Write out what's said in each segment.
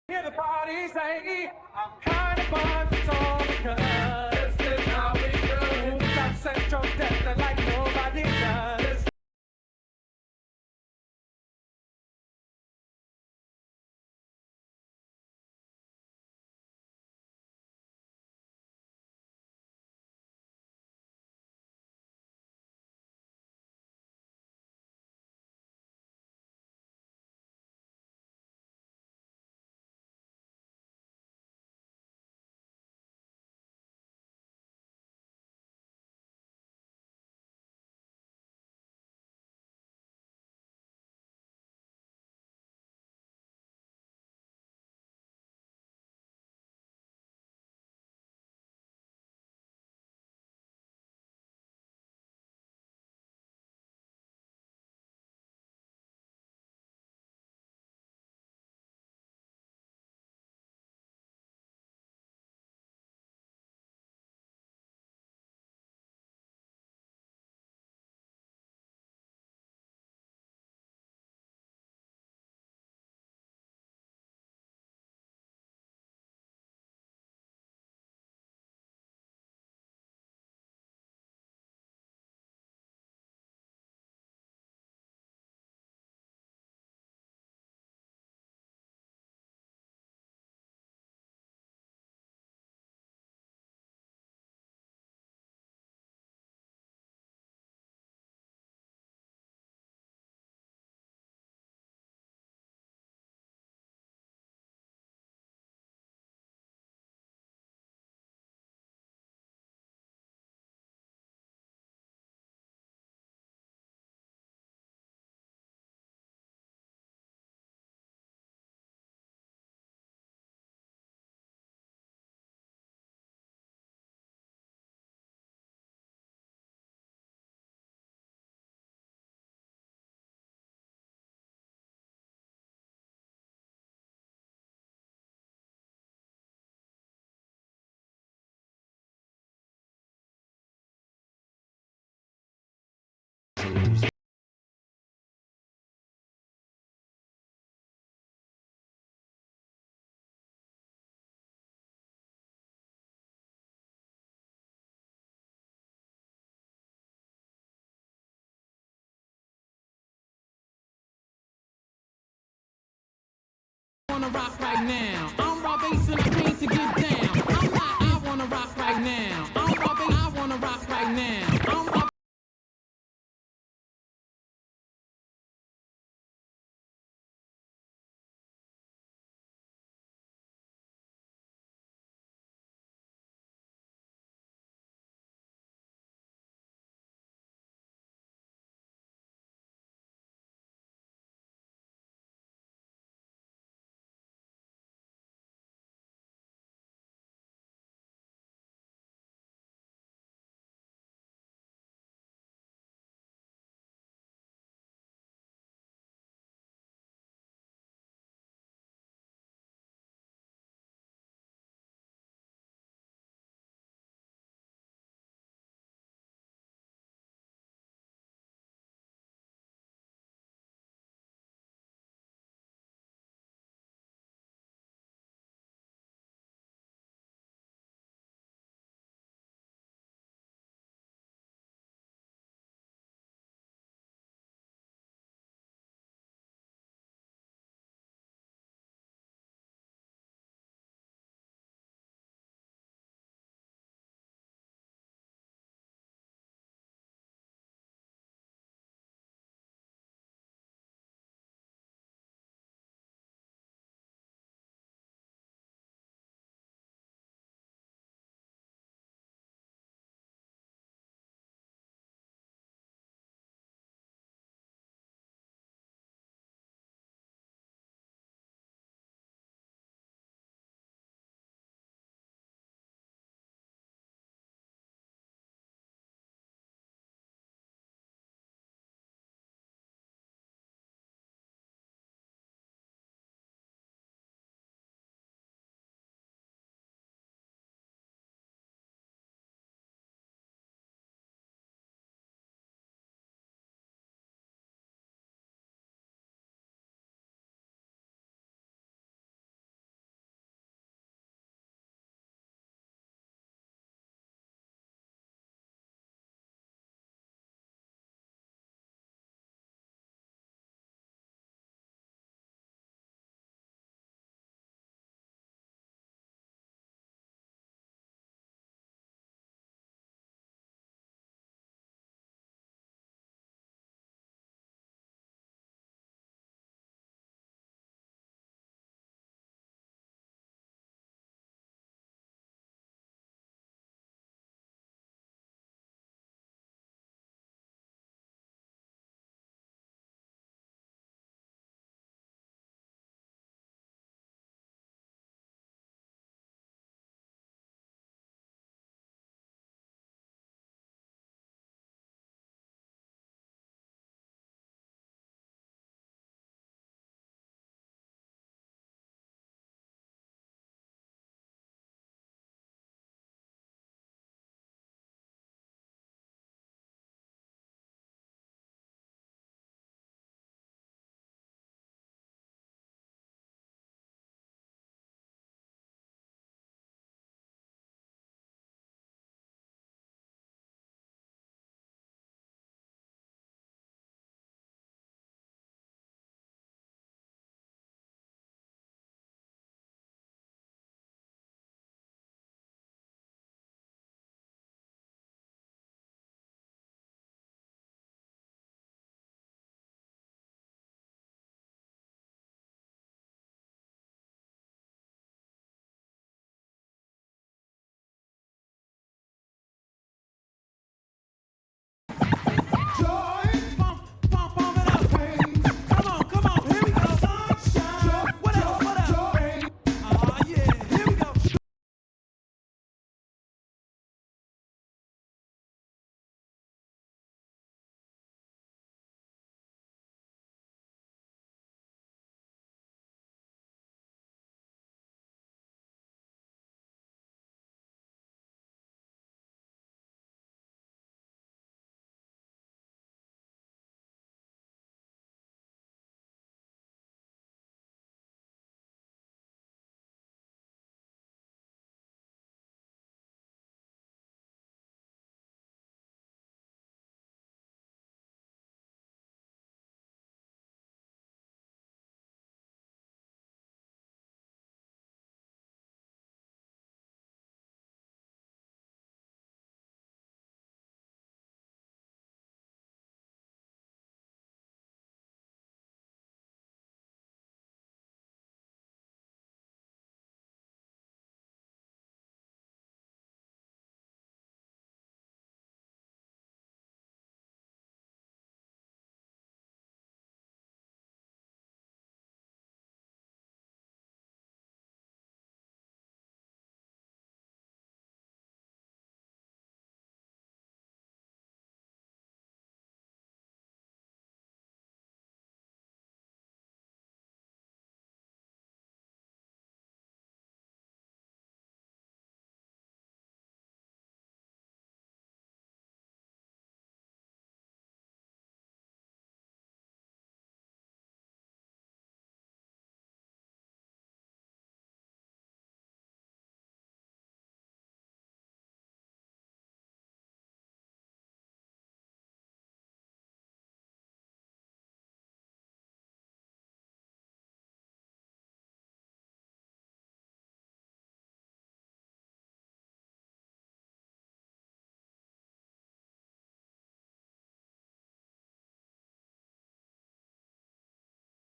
Hear the party say, I'm kind of buzzed, it's all because this is how we do. Got central depth like nobody does. Wanna rock right now. I'm Rob Bass and I came to get down. I wanna rock right now. I'm Rob Bass, I wanna rock right now. I'm Rob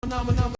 phenomenal.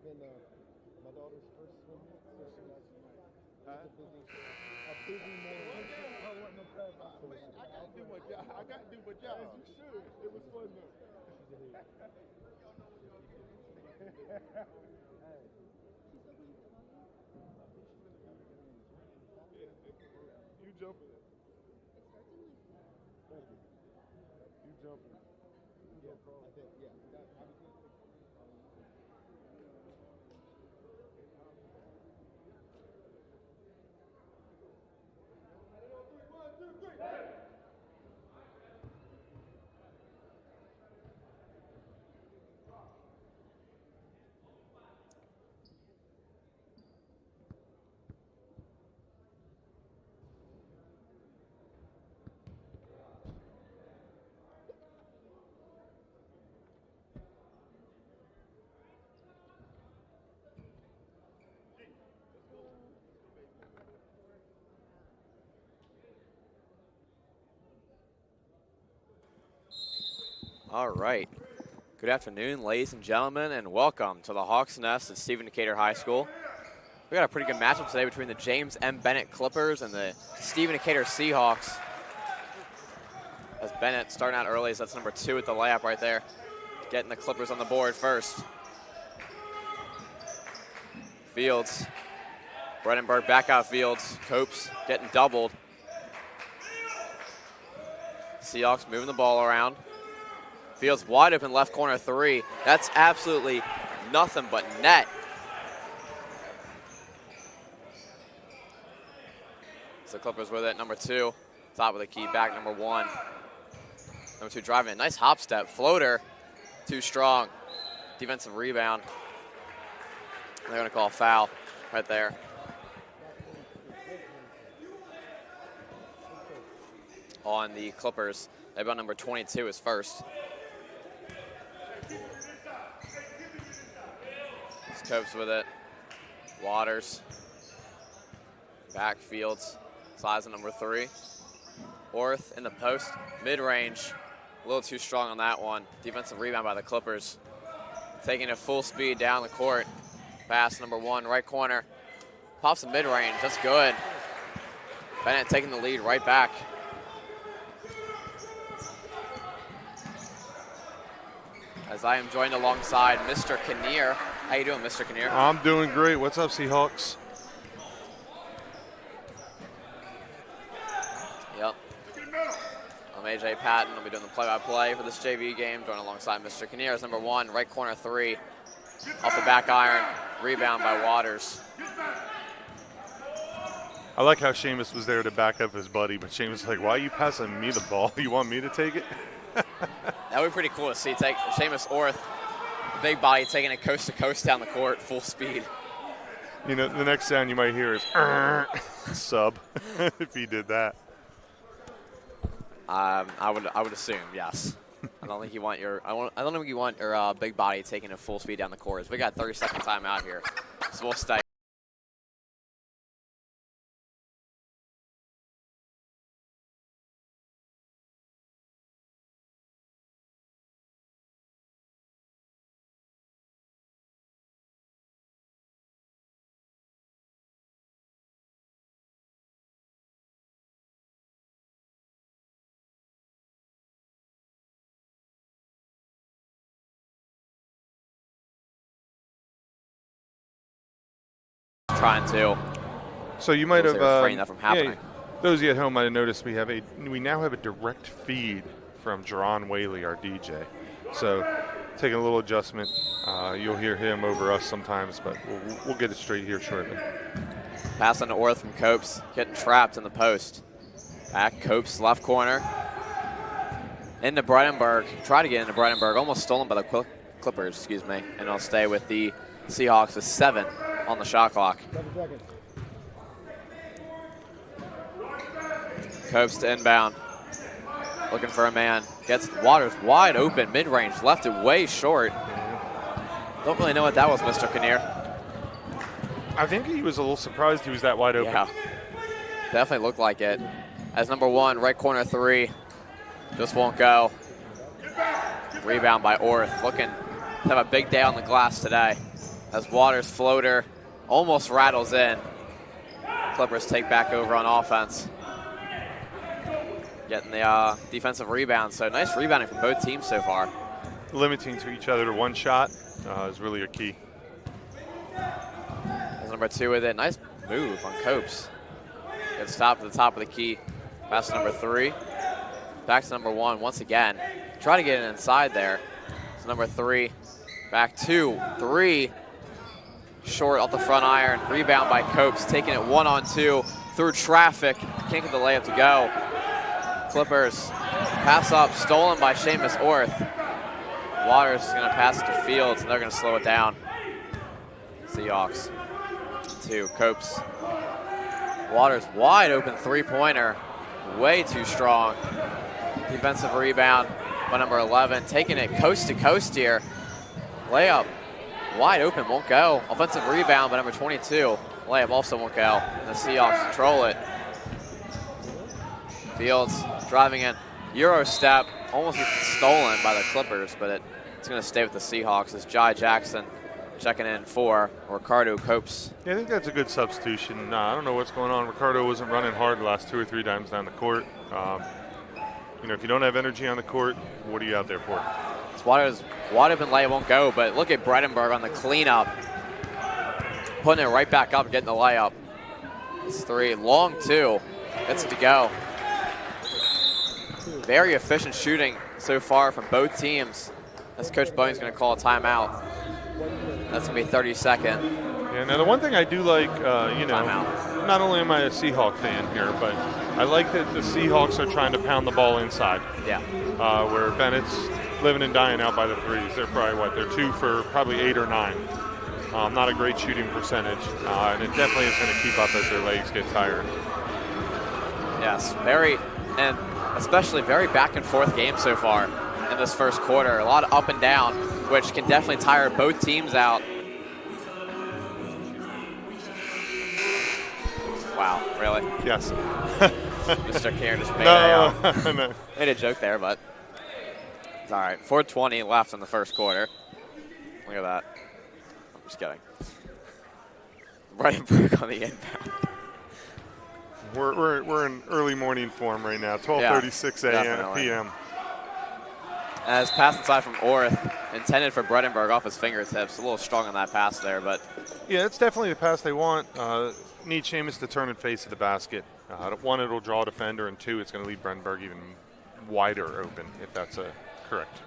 been my daughter's first swim meet, so it's a busy morning. I got to do my job. As you should. It was fun though. You jumping. You jumping. Yeah, I think, yeah. All right. Good afternoon, ladies and gentlemen, and welcome to the Hawks Nest at Stephen Decatur High School. We got a pretty good matchup today between the James M. Bennett Clippers and the Stephen Decatur Seahawks. As Bennett starting out early, so that's number 2 at the layup right there, getting the Clippers on the board first. Fields, Bredenberg back out Fields, Copes getting doubled. Seahawks moving the ball around. Fields wide open left corner 3. That's absolutely nothing but net. So Clippers with it, number 2. Top of the key, back number 1. Number 2 driving it, nice hop step, floater, too strong. Defensive rebound. They're gonna call a foul right there. On the Clippers, about number 22 is first. Copes with it. Waters. Back Fields. Slides to number 3. Orth in the post. Mid-range. A little too strong on that one. Defensive rebound by the Clippers. Taking it full speed down the court. Pass number 1, right corner. Pops a mid-range. That's good. Bennett taking the lead right back. As I am joined alongside Mr. Kinnear. How you doing, Mr. Kinnear? I'm doing great. What's up, Seahawks? Yep. I'm AJ Patton. I'll be doing the play-by-play for this JV game. Joined alongside Mr. Kinnear as number 1, right corner 3. Off the back iron. Rebound by Waters. I like how Seamus was there to back up his buddy, but Seamus was like, why are you passing me the ball? You want me to take it? That would be pretty cool to see. Take Seamus Orth, big body, taking it coast to coast down the court, full speed. You know, the next sound you might hear is sub if he did that. I would assume yes. I don't think you want your big body taking it full speed down the court. So we got 30-second timeout here, so we'll stay. Trying to. So you might have refrain that from happening. Those of you at home might have noticed we now have a direct feed from Jerron Whaley, our DJ. So taking a little adjustment. You'll hear him over us sometimes, but we'll get it straight here shortly. Pass on to Orth from Copes, getting trapped in the post. Back Copes left corner. Into Bredenberg. Try to get into Bredenberg. Almost stolen by the Clippers, excuse me. And I'll stay with the Seahawks with 7 on the shot clock. 7 seconds. Copes to inbound. Looking for a man. Gets Waters wide open, mid-range. Left it way short. Don't really know what that was, Mr. Kinnear. I think he was a little surprised he was that wide open. Yeah, definitely looked like it. As number 1, right corner 3. Just won't go. Rebound by Orth. Looking to have a big day on the glass today. as Waters' floater almost rattles in. Clippers take back over on offense. Getting the defensive rebound, so nice rebounding from both teams so far. Limiting to each other to one shot is really a key. As number 2 with it, nice move on Copes. Good stop at the top of the key. Pass to number 3. Back to number 1 once again. Try to get it inside there. So number 3, back 2, 3. Short off the front iron. Rebound by Copes, taking it 1-on-2 through traffic. Can't get the layup to go. Clippers pass up, stolen by Seamus Orth. Waters is going to pass it to Fields, and they're going to slow it down. Seahawks to Copes. Waters wide open three-pointer, way too strong. Defensive rebound by number 11, taking it coast to coast here. Layup wide open, won't go. Offensive rebound by number 22. Layup also won't go. And the Seahawks control it. Fields driving in, Euro step, almost gets stolen by the Clippers, but it's going to stay with the Seahawks as Jai Jackson checking in for Ricardo Copes. Yeah, I think that's a good substitution. I don't know what's going on. Ricardo wasn't running hard the last 2 or 3 times down the court. You know, if you don't have energy on the court, what are you out there for? It's wide open layup won't go, but look at Bredenberg on the cleanup, putting it right back up, getting the layup. It's 3, long 2, gets it to go. Very efficient shooting so far from both teams. As Coach Bowen's going to call a timeout. That's going to be 32nd. Yeah, now the one thing I do like, you know, Timeout. Not only am I a Seahawk fan here, but I like that the Seahawks are trying to pound the ball inside. Yeah. Where Bennett's living and dying out by the threes. They're probably, they're 2 for probably 8 or 9. Not a great shooting percentage, and it definitely is going to keep up as their legs get tired. Yes, and especially very back and forth game so far in this first quarter. A lot of up and down, which can definitely tire both teams out. Wow, really? Yes. Mr. Karen just made, no. made a joke there, but it's all right. 4:20 left in the first quarter. Look at that. I'm just kidding. Bredenberg on the inbound. We're in early morning form right now. 12:36 a.m. p.m. As pass inside from Orth, intended for Bredenberg off his fingertips. A little strong on that pass there, but yeah, it's definitely the pass they want. Need Seamus to turn and face to the basket. 1, it'll draw a defender, and 2, it's going to leave Bredenberg even wider open, if that's correct.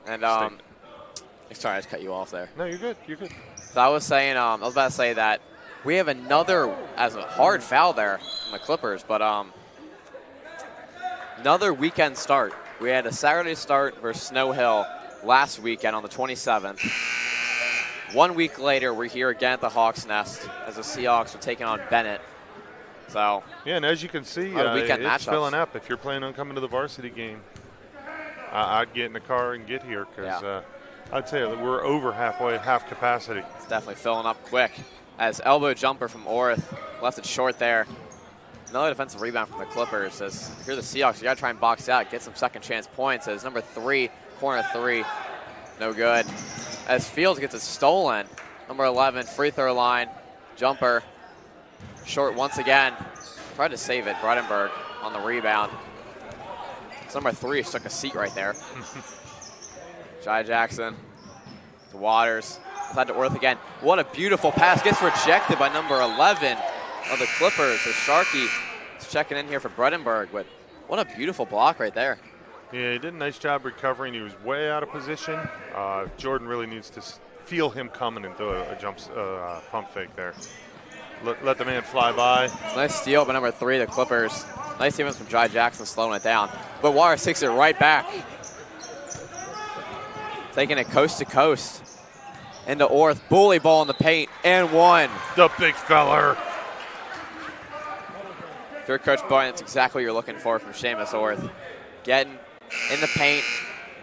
And sorry, I just cut you off there. No, you're good. You're good. So I was about to say that we have another as a hard foul there from the Clippers, but another weekend start. We had a Saturday start versus Snow Hill last weekend on the 27th. 1 week later, we're here again at the Hawks Nest as the Seahawks are taking on Bennett. So yeah, and as you can see, it's filling up. If you're planning on coming to the varsity game, I'd get in the car and get here because I'd say we're over half capacity. It's definitely filling up quick. As elbow jumper from Orth left it short there. Another defensive rebound from the Clippers. As if you're the Seahawks, you got to try and box out, get some second chance points. As number 3, corner 3, no good. As Fields gets it stolen, number 11, free throw line, jumper, short once again. Tried to save it, Bredenberg on the rebound. So number 3 took a seat right there. Jai Jackson to Waters, inside to Orth again. What a beautiful pass, gets rejected by number 11 of the Clippers. So Sharkey is checking in here for Bredenberg, but what a beautiful block right there. Yeah, he did a nice job recovering. He was way out of position. Jordan really needs to feel him coming and do a pump fake there. Let the man fly by. It's a nice steal by number 3, the Clippers. Nice defense from Jai Jackson slowing it down. But Waters takes it right back. Taking it coast to coast. Into Orth, bully ball in the paint, and 1. The big feller. If you're Coach Bowen, that's exactly what you're looking for from Seamus Orth. Getting in the paint,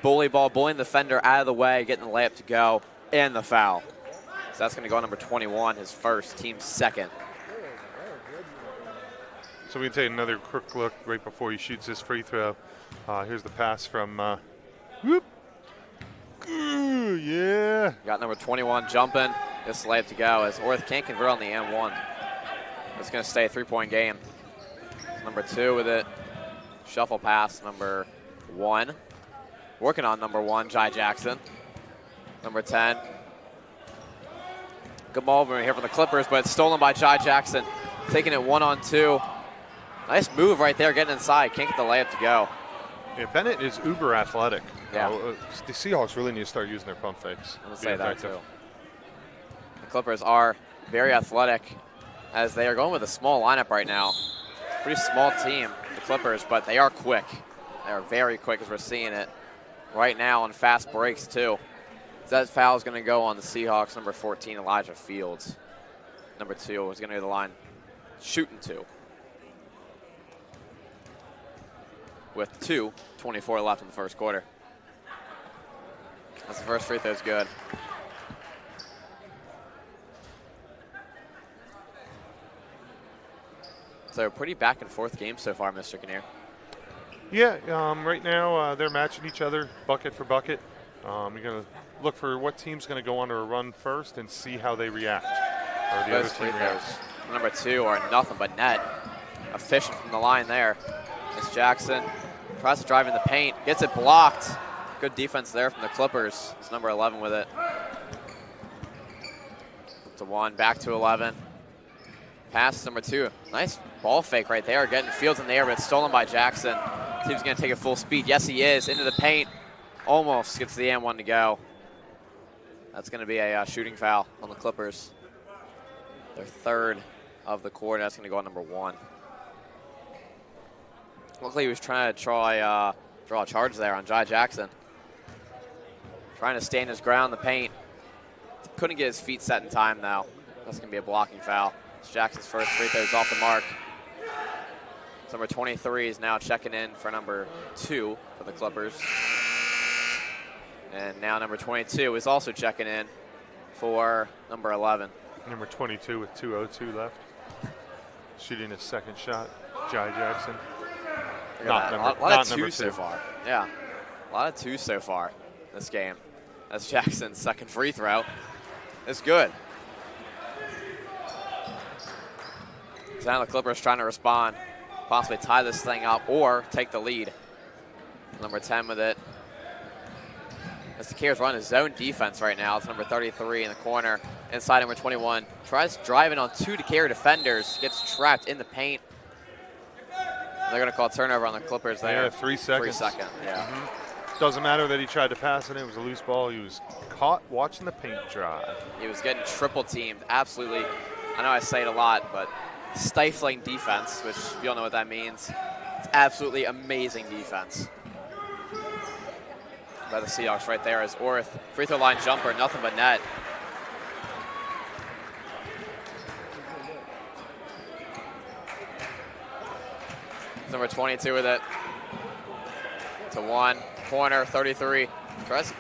bully ball, bullying the defender out of the way, getting the layup to go, and the foul. So that's going to go on number 21, his first, team's second. So we can take another quick look right before he shoots his free throw. Here's the pass from Ooh, yeah. Got number 21 jumping. This layup to go as Orth can't convert on the and one. It's going to stay a 3-point game. Number 2 with it. Shuffle pass, number 1. Working on number 1, Jai Jackson. Number 10. Good ball movement here for the Clippers, but it's stolen by Jai Jackson. Taking it 1-on-2. Nice move right there, getting inside. Can't get the layup to go. Yeah, Bennett is uber athletic. Yeah. The Seahawks really need to start using their pump fakes. I'm going to say that too. The Clippers are very athletic as they are going with a small lineup right now. Pretty small team, the Clippers, but they are quick. They are very quick as we're seeing it right now on fast breaks too. That foul is going to go on the Seahawks, number 14, Elijah Fields. Number 2 is going to be the line shooting 2. With 2:24 left in the first quarter. That's the first free throw is good. So pretty back and forth game so far, Mr. Kinnear. Yeah, right now they're matching each other bucket for bucket. You're going to look for what team's going to go on to a run first and see how they react. Or the Those other free team throws, reacts. number 2 are nothing but net. Efficient from the line there. It's Jackson. Tries to drive in the paint. Gets it blocked. Good defense there from the Clippers. It's number 11 with it. To 1, back to 11. Pass number 2. Nice ball fake right there. Getting Fields in the air, but it's stolen by Jackson. Team's going to take it full speed. Yes, he is. Into the paint. Almost gets the and one to go. That's going to be a shooting foul on the Clippers. Their 3rd of the quarter. That's going to go on number 1. Luckily, he was trying to draw a charge there on Jai Jackson. Trying to stand his ground in the paint. Couldn't get his feet set in time, though. That's going to be a blocking foul. It's Jackson's first free throw is off the mark. Number 23 is now checking in for number 2 for the Clippers. And now number 22 is also checking in for number 11. Number 22 with 2:02 left. Shooting his second shot, Jai Jackson. A lot of twos so far. Yeah, a lot of twos so far this game. That's Jackson's second free throw. It's good. So now the Clippers trying to respond, possibly tie this thing up or take the lead. Number 10 with it. As the Cavs run a zone defense right now. It's number 33 in the corner. Inside number 21. Tries driving on 2 Decatur defenders. Gets trapped in the paint. They're going to call turnover on the Clippers there. Yeah, 3 seconds. 3 seconds, yeah. Doesn't matter that he tried to pass it. It was a loose ball. He was caught watching the paint dry. He was getting triple teamed. Absolutely, I know I say it a lot, but stifling defense, which if you don't know what that means, it's absolutely amazing defense by the Seahawks right there as Orth. Free throw line jumper, nothing but net. Number 22 with it. To 1, corner, 33.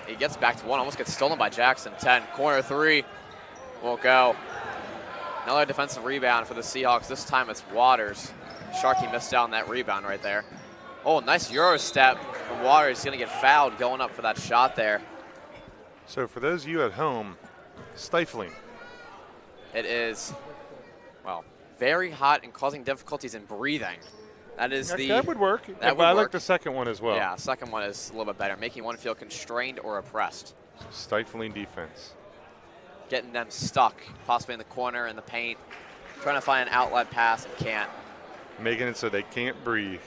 He gets back to 1, almost gets stolen by Jackson. 10, corner 3, won't go. Another defensive rebound for the Seahawks. This time it's Waters. Sharkey missed out on that rebound right there. Oh, nice Euro step from Waters. He's going to get fouled going up for that shot there. So for those of you at home, stifling. It is, well, very hot and causing difficulties in breathing. That is That would work. That would I work. like the second one as well. Yeah, second one is a little bit better, making one feel constrained or oppressed. Stifling defense. Getting them stuck, possibly in the corner, in the paint, trying to find an outlet pass and can't. Making it so they can't breathe.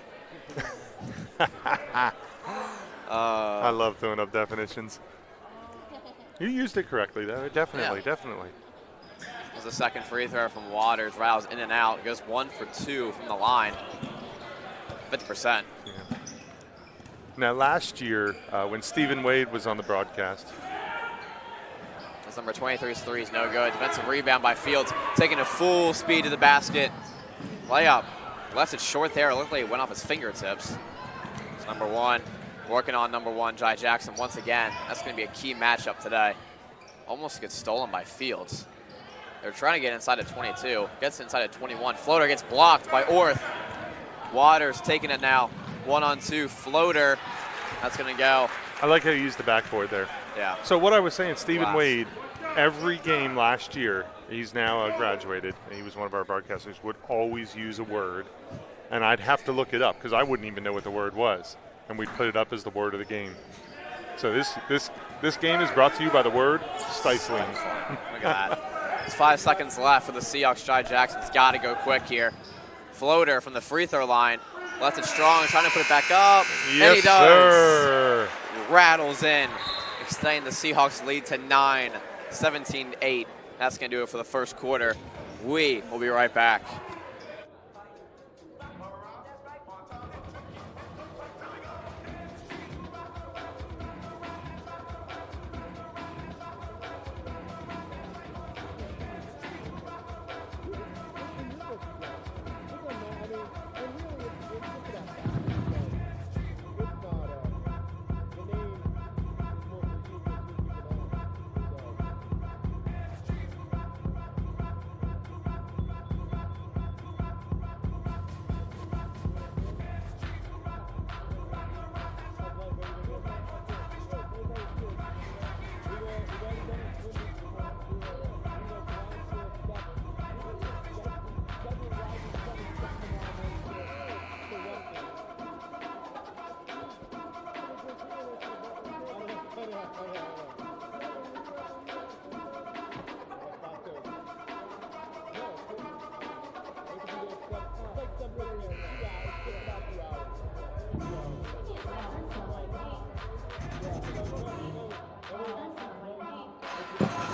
I love throwing up definitions. You used it correctly, though. Definitely, definitely. There's a second free throw from Waters. Rouse in and out. Goes 1 for 2 from the line. 50%. Yeah. Now, last year, when Stephen Wade was on the broadcast, That's number 23's three is no good. Defensive rebound by Fields, taking a full speed to the basket. Layup. Left it short there. It looked like it went off his fingertips. It's number 1. Working on number 1, Jai Jackson once again. That's going to be a key matchup today. Almost gets stolen by Fields. They're trying to get inside of 22. Gets inside of 21. Floater gets blocked by Orth. Waters taking it now. 1-on-2 floater. That's going to go. I like how you use the backboard there. Yeah. So what I was saying, Stephen Glass. Wade, every game last year, he's now graduated, and he was one of our broadcasters, would always use a word, and I'd have to look it up because I wouldn't even know what the word was, and we'd put it up as the word of the game. So this game is brought to you by the word stifling. Look at that. There's 5 seconds left for the Seahawks. Jai Jackson's got to go quick here. Floater from the free throw line. Left it strong, trying to put it back up. Yes, and he does. sir. Rattles in, extending the Seahawks lead to 9, 17-8. That's going to do it for the first quarter. We will be right back.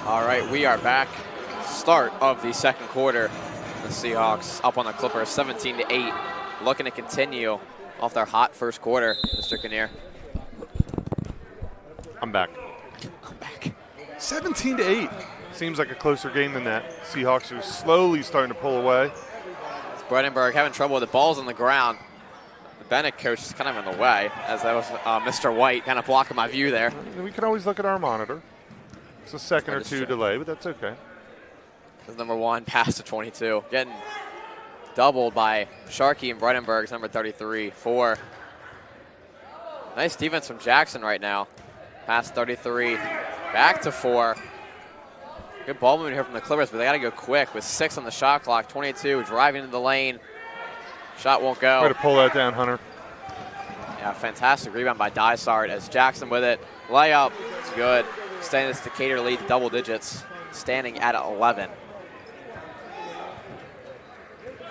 All right, we are back. Start of the second quarter. The Seahawks up on the Clippers 17-8, looking to continue off their hot first quarter. Mr. Kinnear. I'm back. 17-8. Seems like a closer game than that. Seahawks are slowly starting to pull away. Brandenburg having trouble with the balls on the ground. The Bennett coach is kind of in the way, as that was Mr. White kind of blocking my view there. We can always look at our monitor. It's a second or two delay, but that's okay. His number 1 pass to 22. Getting doubled by Sharkey and Brandenburg's number 33, 4. Nice defense from Jackson right now. Pass 33, back to 4. Good ball movement here from the Clippers, but they got to go quick with 6 on the shot clock. 22 driving into the lane. Shot won't go. Try to pull that down, Hunter. Yeah, fantastic rebound by Dysart as Jackson with it. Layup, it's good. Extending this Decatur lead to double digits, standing at 11.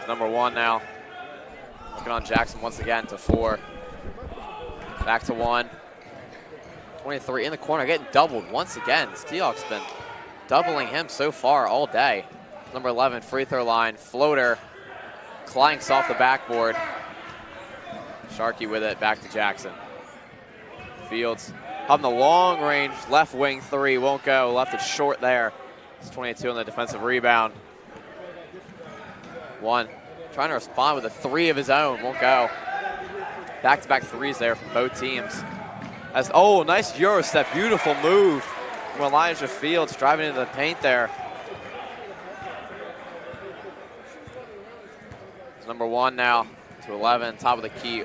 Number 1 now. Looking on Jackson once again to 4. Back to 1. 23 in the corner, getting doubled once again. Seahawks been doubling him so far all day. Number 11, free throw line, floater, clanks off the backboard. Sharkey with it, back to Jackson. Fields on the long range, left wing 3, won't go, left it short there. It's 22 on the defensive rebound. 1, trying to respond with a 3 of his own, won't go. Back-to-back 3s there from both teams. Oh, nice Euro step, beautiful move from Elijah Fields driving into the paint there. It's number 1 now to 11, top of the key.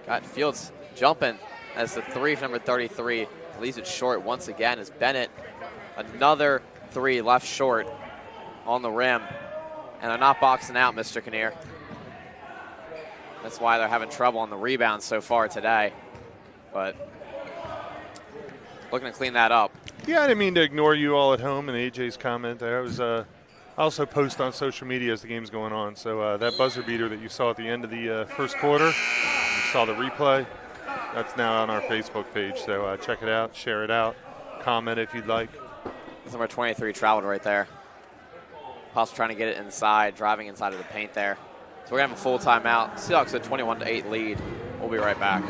Got Fields jumping as the 3 from number 33 leaves it short once again as Bennett, another 3 left short on the rim. And they're not boxing out, Mr. Kinnear. That's why they're having trouble on the rebounds so far today. But looking to clean that up. Yeah, I didn't mean to ignore you all at home and AJ's comment there. I was I also post on social media as the game's going on. So that buzzer beater that you saw at the end of the first quarter, you saw the replay. That's now on our Facebook page. So check it out, share it out, comment if you'd like. Number 23 traveled right there. Possible trying to get it inside, driving inside of the paint there. So we're going to have a full timeout. Seahawks at 21-8 lead. We'll be right back.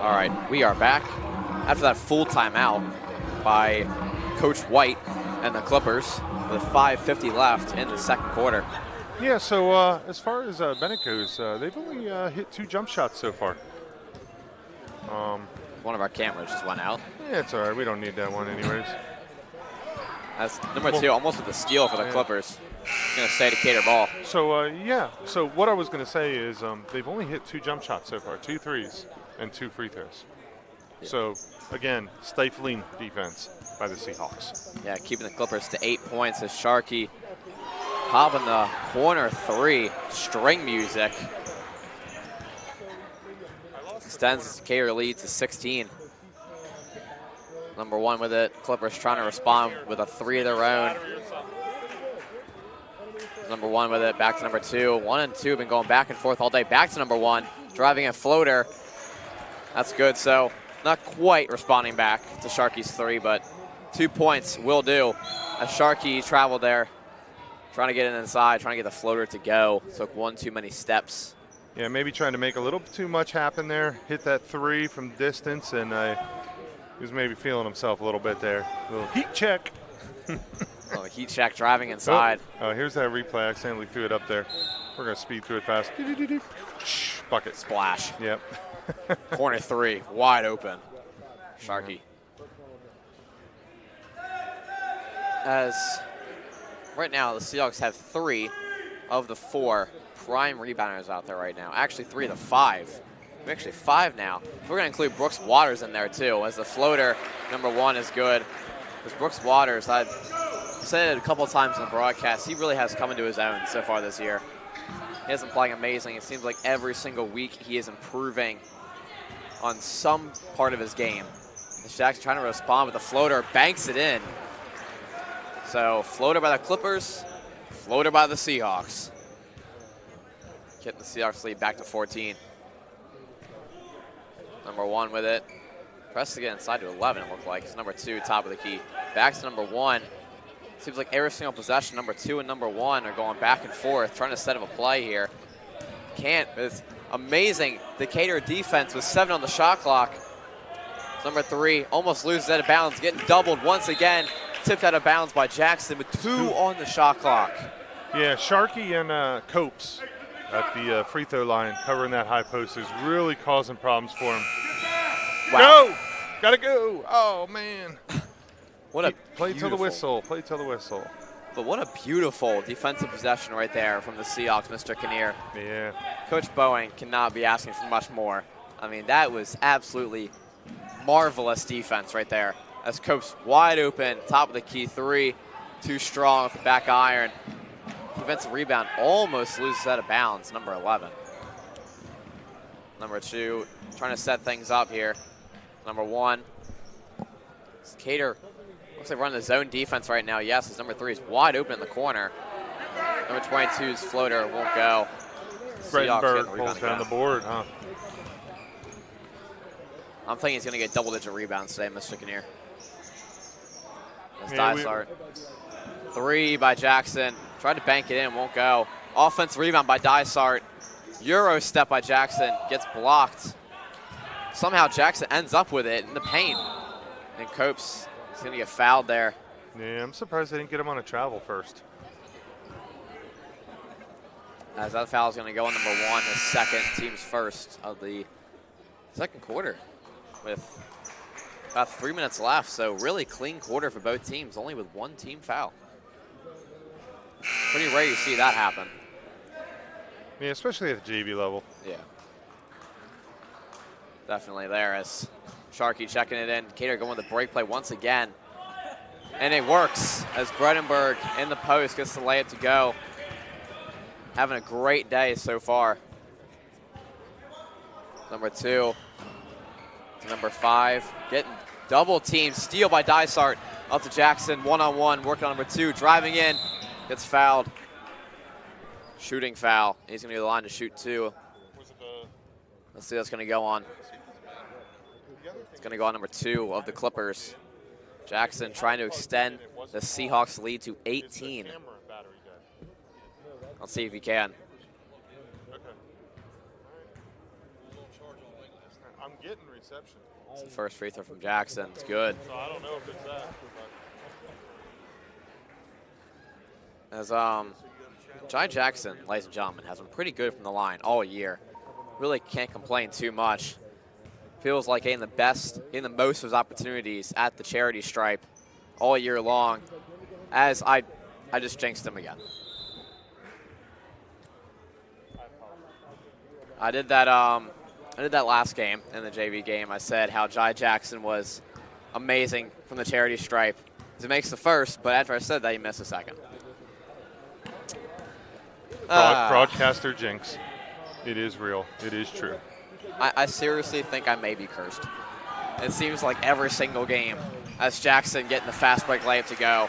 All right, we are back after that full timeout by Coach White and the Clippers with 5:50 left in the second quarter. Yeah, so as far as Bennett goes, they've only hit 2 jump shots so far. One of our cameras just went out. Yeah, it's all right. We don't need that one anyways. That's number 2, almost with the steal for the Clippers. Going to stay to Decatur ball. So, yeah, so what I was going to say is they've only hit 2 jump shots so far, 2 threes and 2 free throws. Yeah. So, again, stifling defense by the Seahawks. Yeah, keeping the Clippers to 8 points as Sharkey popping the corner 3, string music. Extends Decatur lead to 16. Number 1 with it. Clippers trying to respond with a 3 of their own. Number 1 with it, back to number 2. 1 and 2 have been going back and forth all day. Back to number 1, driving a floater. That's good, so not quite responding back to Sharkey's 3, but 2 points will do. As Sharkey traveled there, trying to get it inside, trying to get the floater to go. Took 1 too many steps. Yeah, maybe trying to make a little too much happen there. Hit that 3 from distance, and he was maybe feeling himself a little bit there. A little heat check. Oh, heat check driving inside. Oh, here's that replay. I accidentally threw it up there. We're going to speed through it fast. Bucket. Splash. Yep. Corner 3, wide open. Sharkey. As right now, the Seahawks have 3 of the 4 prime rebounders out there right now. Actually, 3 of the 5. Actually, 5 now. We're going to include Brooks Waters in there, too, as the floater, number 1, is good. Because Brooks Waters, I've said it a couple times in the broadcast, he really has come into his own so far this year. He hasn't playing amazing. It seems like every single week he is improving on some part of his game. Shaq's trying to respond with the floater, banks it in. So floater by the Clippers, floater by the Seahawks. Getting the Seahawks lead back to 14. Number 1 with it. Pressed to get inside to 11, it looked like. It's number 2, top of the key. Back to number 1. Seems like every single possession, number 2 and number 1 are going back and forth, trying to set up a play here. Can't. It's amazing. Decatur defense with 7 on the shot clock. Number 3 almost loses out of bounds, getting doubled once again. Tipped out of bounds by Jackson with 2 on the shot clock. Yeah, Sharkey and Copes at the free throw line covering that high post is really causing problems for him. Wow. Go! Gotta go! Oh, man. What a play till the whistle. Play till the whistle. But what a beautiful defensive possession right there from the Seahawks, Mr. Kinnear. Yeah. Coach Bowen cannot be asking for much more. I mean, that was absolutely marvelous defense right there. As Copes wide open, top of the key 3, too strong with the back iron. Defensive rebound almost loses out of bounds, number 11. Number 2 trying to set things up here. Number 1. Decatur looks like running the zone defense right now. Yes, his number 3 is wide open in the corner. Number 22's floater won't go. Brettenberg pulls down the board, huh? I'm thinking he's going to get double-digit rebounds today, Mr. Kinnear. That's Yeah, Dysart. 3 by Jackson. Tried to bank it in, won't go. Offensive rebound by Dysart. Euro step by Jackson, gets blocked. Somehow Jackson ends up with it in the paint. And Copes is going to get fouled there. Yeah, I'm surprised they didn't get him on a travel first. As that foul is going to go on number 1, the second, team's first of the second quarter. With about 3 minutes left, so really clean quarter for both teams, only with 1 team foul. Pretty rare you see that happen. Yeah, especially at the JV level. Yeah. Definitely there as Sharkey checking it in. Decatur going with the break play once again. And it works as Brettenberg in the post gets the layup to go. Having a great day so far. Number 2 to number 5. Getting double teamed. Steal by Dysart. Up to Jackson. One-on-one. Working on number 2. Driving in. Gets fouled. Shooting foul. He's going to be the line to shoot 2. Let's see what's going to go on. It's going to go on number 2 of the Clippers. Jackson trying to extend the Seahawks lead to 18. Let's see if he can. I'm getting reception. It's the first free throw from Jackson. It's good. So I don't know if it's that. As Jai Jackson, ladies and gentlemen, has been pretty good from the line all year. Really can't complain too much. Feels like getting the most of his opportunities at the charity stripe all year long. As I just jinxed him again. I did that last game in the JV game. I said how Jai Jackson was amazing from the charity stripe. He makes the first, but after I said that, he missed the second. Broadcaster jinx. It is real. It is true. I seriously think I may be cursed. It seems like every single game, as Jackson getting the fast break layup to go.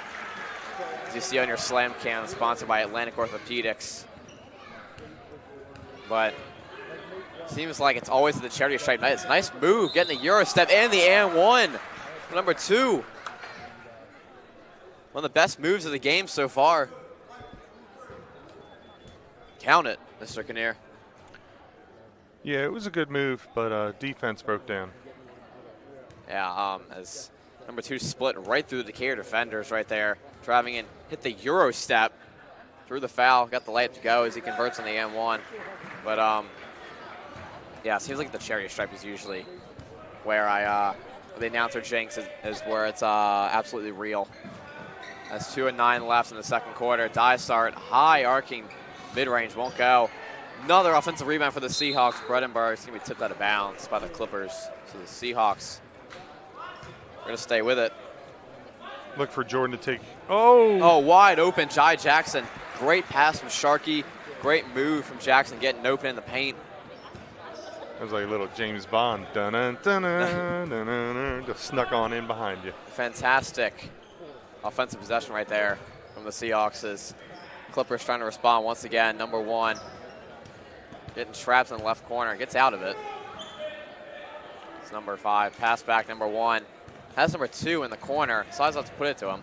As you see on your Slam Cam, sponsored by Atlantic Orthopedics. But seems like it's always the charity stripe. It's a nice move, getting the Euro step and the and one. Number 2. One of the best moves of the game so far. Count it, Mr. Kinnear. Yeah, it was a good move, but defense broke down. Yeah, as number 2 split right through the Decatur defenders right there. Driving in, hit the Euro step, through the foul, got the layup to go as he converts on the M1. But, yeah, it seems like the charity stripe is usually where the announcer jinx is where it's absolutely real. As 2 and 9 left in the second quarter. Die start, high arcing mid-range, won't go. Another offensive rebound for the Seahawks. Bredenberg's going to be tipped out of bounds by the Clippers. So the Seahawks are going to stay with it. Look for Jordan to take. Oh, wide open, Jai Jackson. Great pass from Sharkey. Great move from Jackson getting open in the paint. That was like a little James Bond. Dun-dun, dun-dun, dun-dun, just snuck on in behind you. Fantastic offensive possession right there from the Seahawks as Clippers trying to respond once again. Number 1 getting trapped in the left corner. Gets out of it. It's number 5. Pass back, number 1. Has number 2 in the corner. Decides not to put it to him.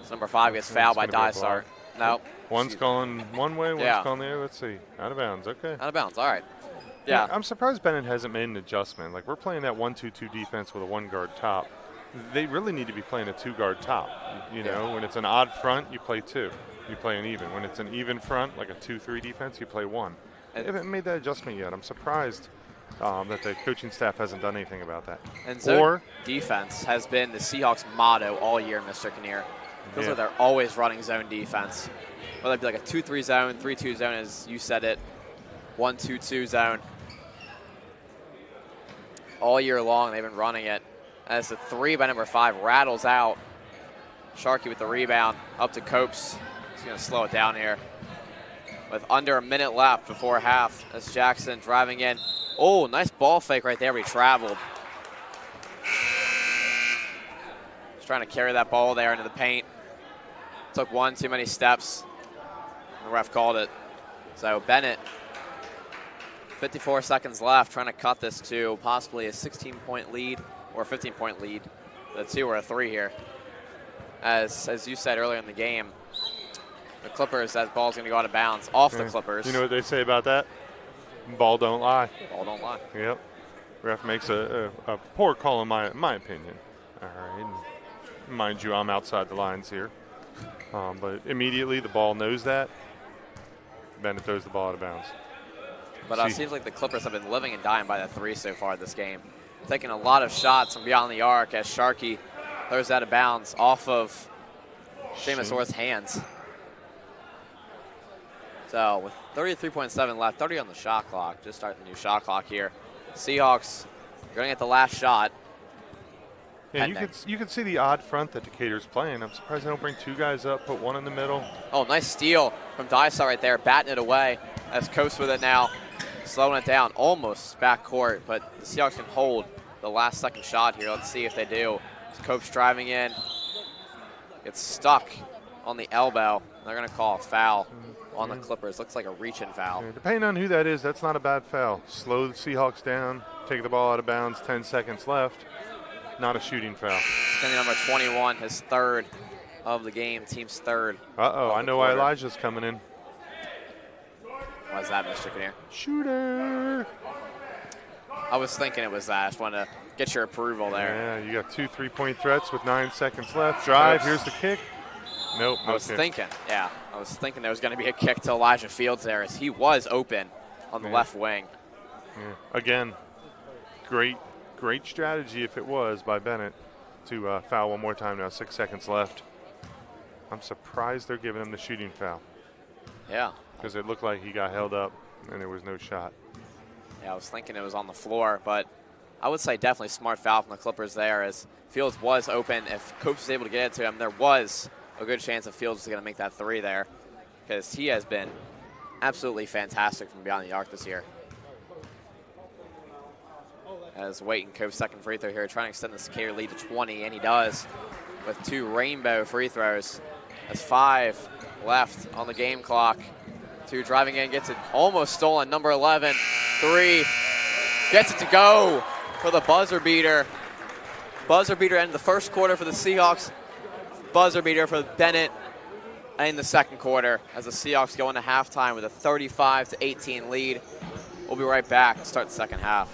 So number 5 gets fouled by Dysart. No. One's calling one way, one's calling the other. Let's see. Out of bounds. Okay. Out of bounds. All right. Yeah. I'm surprised Bennett hasn't made an adjustment. Like, we're playing that 1-2-2 defense with a 1-guard top. They really need to be playing a 2-guard top. You know, when it's an odd front, you play 2. You play an even. When it's an even front, like a 2-3 defense, you play 1. They haven't made that adjustment yet. I'm surprised that the coaching staff hasn't done anything about that. And zone defense has been the Seahawks' motto all year, Mr. Kinnear. Feels like they're always running zone defense. Whether it be like a 2-3 zone, 3-2 zone, as you said it, 1-2-2 zone. All year long, they've been running it. As the 3 by number 5 rattles out. Sharkey with the rebound, up to Copes. He's going to slow it down here. With under a minute left before half, as Jackson driving in. Oh, nice ball fake right there, but he traveled. He's trying to carry that ball there into the paint. Took one too many steps. The ref called it. So Bennett, 54 seconds left, trying to cut this to possibly a 16-point lead or a 15-point lead. The 2 or a 3 here. As you said earlier in the game, the Clippers, that ball's going to go out of bounds off the Clippers. You know what they say about that? Ball don't lie. Ball don't lie. Yep. Ref makes a poor call in my opinion. All right. And mind you, I'm outside the lines here. But immediately the ball knows that. Bennett throws the ball out of bounds. But it seems like the Clippers have been living and dying by the 3 so far this game. Taking a lot of shots from beyond the arc as Sharkey throws out of bounds off of Seamus Orr's hands. So with 33.7 left, 30 on the shot clock, just start the new shot clock here. Seahawks are going to get the last shot. Yeah, you could see the odd front that Decatur's playing. I'm surprised they don't bring 2 guys up, put 1 in the middle. Oh, nice steal from Dysart right there, batting it away as Coast with it now, slowing it down, almost backcourt, but the Seahawks can hold the last second shot here. Let's see if they do. Coach driving in, gets stuck on the elbow. They're going to call a foul on the Clippers. Looks like a reach-in foul. Yeah, depending on who that is, that's not a bad foul. Slow the Seahawks down, take the ball out of bounds, 10 seconds left. Not a shooting foul. Standing number 21, his 3rd of the game, team's 3rd. Uh-oh, I know why Elijah's coming in. Why is that, Mr. Kinnear? Shooter. I was thinking it was that. I just wanted to get your approval there. Yeah, you got 2 3-point threats with 9 seconds left. Drive, here's the kick. Nope, no I was kick. thinking there was going to be a kick to Elijah Fields there, as he was open on the left wing. Yeah. Again, great strategy if it was by Bennett to foul one more time now. 6 seconds left. I'm surprised they're giving him the shooting foul. Yeah. Because it looked like he got held up and there was no shot. Yeah, I was thinking it was on the floor, but I would say definitely smart foul from the Clippers there, as Fields was open. If Copes was able to get it to him, there was a good chance that Fields was going to make that 3 there, because he has been absolutely fantastic from beyond the arc this year. As Waite Cope's second free throw here, trying to extend the Decatur lead to 20, and he does with 2 rainbow free throws. There's 5 left on the game clock. 2 driving in, gets it almost stolen. Number 11, 3, gets it to go for the buzzer beater. Buzzer beater in the first quarter for the Seahawks. Buzzer beater for Bennett in the second quarter, as the Seahawks go into halftime with a 35-18 lead. We'll be right back to start the second half.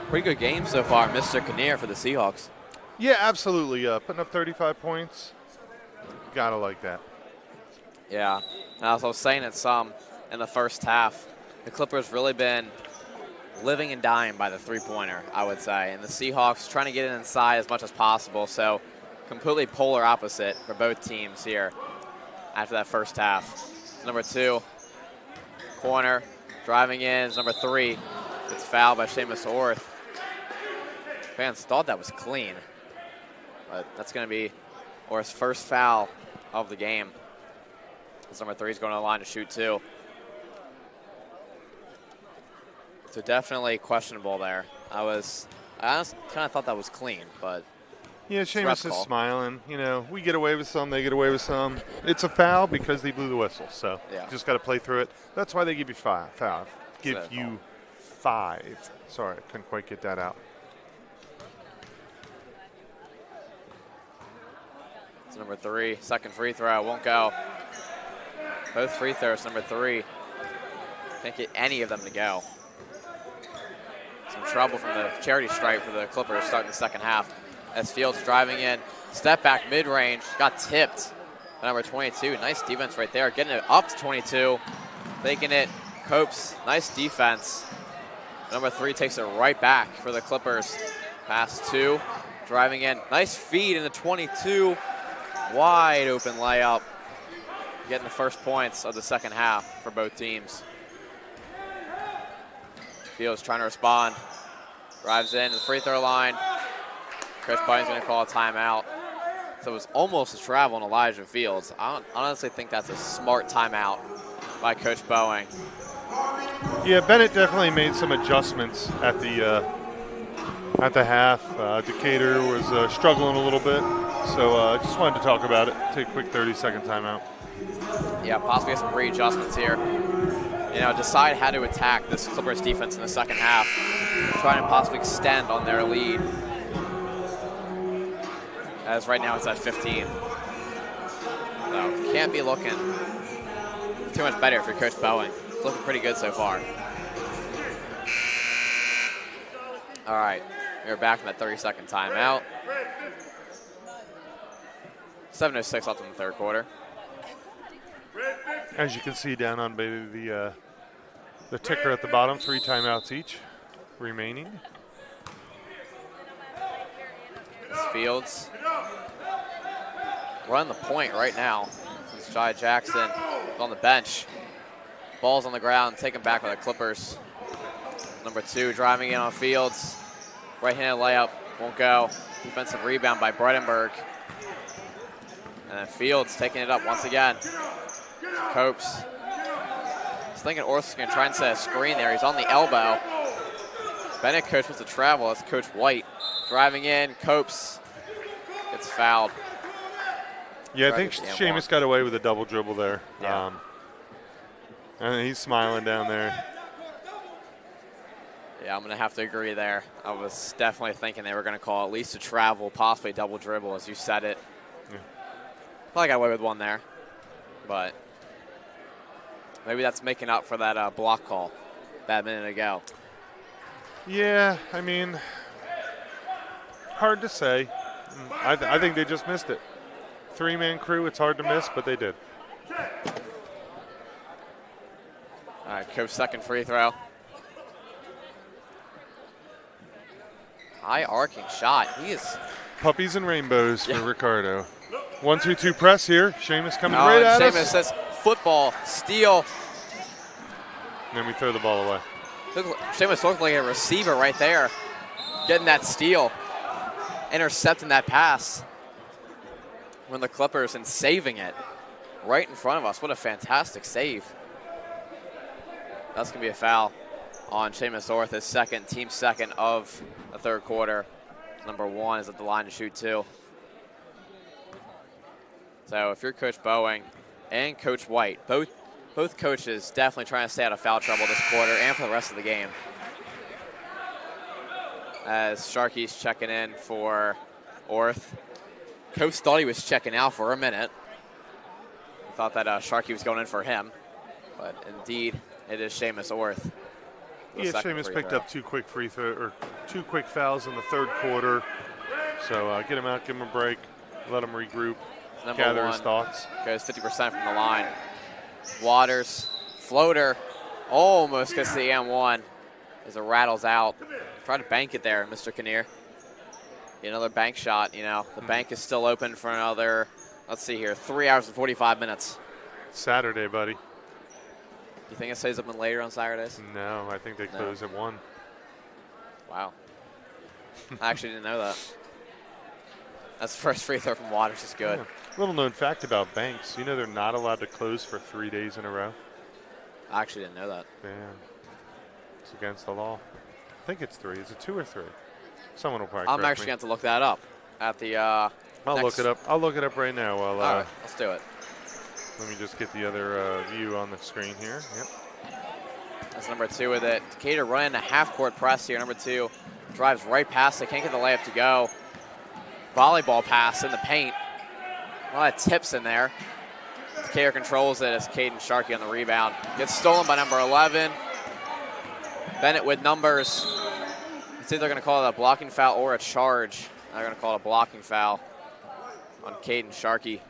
Pretty good game so far, Mr. Kinnear for the Seahawks. Yeah, absolutely. Putting up 35 points. Gotta like that. Yeah, and as I was saying it some in the first half, the Clippers really been living and dying by the three-pointer, I would say. And the Seahawks trying to get it inside as much as possible. So completely polar opposite for both teams here after that first half. Number 2, corner, driving in is number 3. It's fouled by Seamus Orth. Fans thought that was clean, but that's going to be Orth's first foul of the game. As number 3 is going to the line to shoot 2. So definitely questionable there. I honestly kind of thought that was clean, but yeah, Seamus is smiling. You know, we get away with some, they get away with some. It's a foul because they blew the whistle, so yeah. Just got to play through it. That's why they give you 5. Give you 5. Sorry, I couldn't quite get that out. It's number 3, second free throw, won't go. Both free throws, number 3. Can't get any of them to go. Some trouble from the charity stripe for the Clippers starting the second half. As Fields driving in, step back mid-range, got tipped by number 22. Nice defense right there, getting it up to 22. Taking it, Copes, nice defense. Number 3 takes it right back for the Clippers. Pass 2, driving in, nice feed in the 22. Wide open layup. Getting the first points of the second half for both teams. Fields trying to respond. Drives in to the free throw line. Chris Payne's going to call a timeout. So it was almost a travel on Elijah Fields. I honestly think that's a smart timeout by Coach Boeing. Yeah, Bennett definitely made some adjustments at the half. Decatur was struggling a little bit, so I just wanted to talk about it. Take a quick 30-second timeout. Yeah, possibly some readjustments here. You know, decide how to attack this Clippers defense in the second half. Try and possibly extend on their lead. As right now it's at 15. So can't be looking too much better for Coach Boeing. It's looking pretty good so far. All right, we're back in that 30-second timeout. 7:06 left in the third quarter. As you can see down on the ticker at the bottom, 3 timeouts each remaining. This Fields run the point right now. This is Jai Jackson on the bench. Ball's on the ground, taken back by the Clippers. Number 2 driving in on Fields. Right-handed layup, won't go. Defensive rebound by Bredenberg. And then Fields taking it up once again. Copes. He's thinking Orth's going to try and set a screen there. He's on the elbow. Bennett coach wants to travel. That's Coach White. Driving in, Copes gets fouled. Yeah, I think Seamus got away with a double dribble there. Yeah. And he's smiling down there. Yeah, I'm going to have to agree there. I was definitely thinking they were going to call at least a travel, possibly double dribble, as you said it. Yeah. Probably got away with one there. But maybe that's making up for that block call that minute ago. Yeah, I mean, hard to say. I think they just missed it. 3-man crew, it's hard to miss, but they did. All right, Cope's second free throw. High arcing shot. He is. Puppies and rainbows for Ricardo. 1-2-2 press here. Seamus coming right at Seamus us. says football, steal. And then we throw the ball away. Seamus looked like a receiver right there, getting that steal, intercepting that pass when the Clippers and saving it right in front of us. What a fantastic save. That's going to be a foul on Seamus Orth, his second, team second of the third quarter. Number 1 is at the line to shoot 2. So if you're Coach Boeing and Coach White, both coaches definitely trying to stay out of foul trouble this quarter and for the rest of the game. As Sharkey's checking in for Orth. Coach thought he was checking out for a minute. He thought that Sharkey was going in for him. But indeed, it is Seamus Orth. Yeah, Seamus picked up 2 quick fouls in the third quarter. So get him out, give him a break, let him regroup, gather his thoughts. Goes 50% from the line. Waters, floater, almost gets the M1 as it rattles out. Try to bank it there, Mr. Kinnear. Another bank shot, you know. The bank is still open for another, let's see here, 3 hours and 45 minutes. Saturday, buddy. You think it stays open later on Saturdays? No, I think they close at 1. Wow. I actually didn't know that. That's the first free throw from Waters. Is good. Yeah. Little known fact about banks. You know they're not allowed to close for 3 days in a row? I actually didn't know that. Yeah. It's against the law. I think it's 3. Is it 2 or 3? Someone will probably correct I'm actually going to have to look that up at the I'll look it up. I'll look it up right now while all right, let's do it. Let me just get the other view on the screen here. Yep. That's number 2 with it. Decatur running a half-court press here. Number 2 drives right past it. Can't get the layup to go. Volleyball pass in the paint. A lot of tips in there. Decatur controls it as Caden Sharkey on the rebound. Gets stolen by number 11. Bennett with numbers. It's either going to call it a blocking foul or a charge. They're going to call it a blocking foul on Caden Sharkey.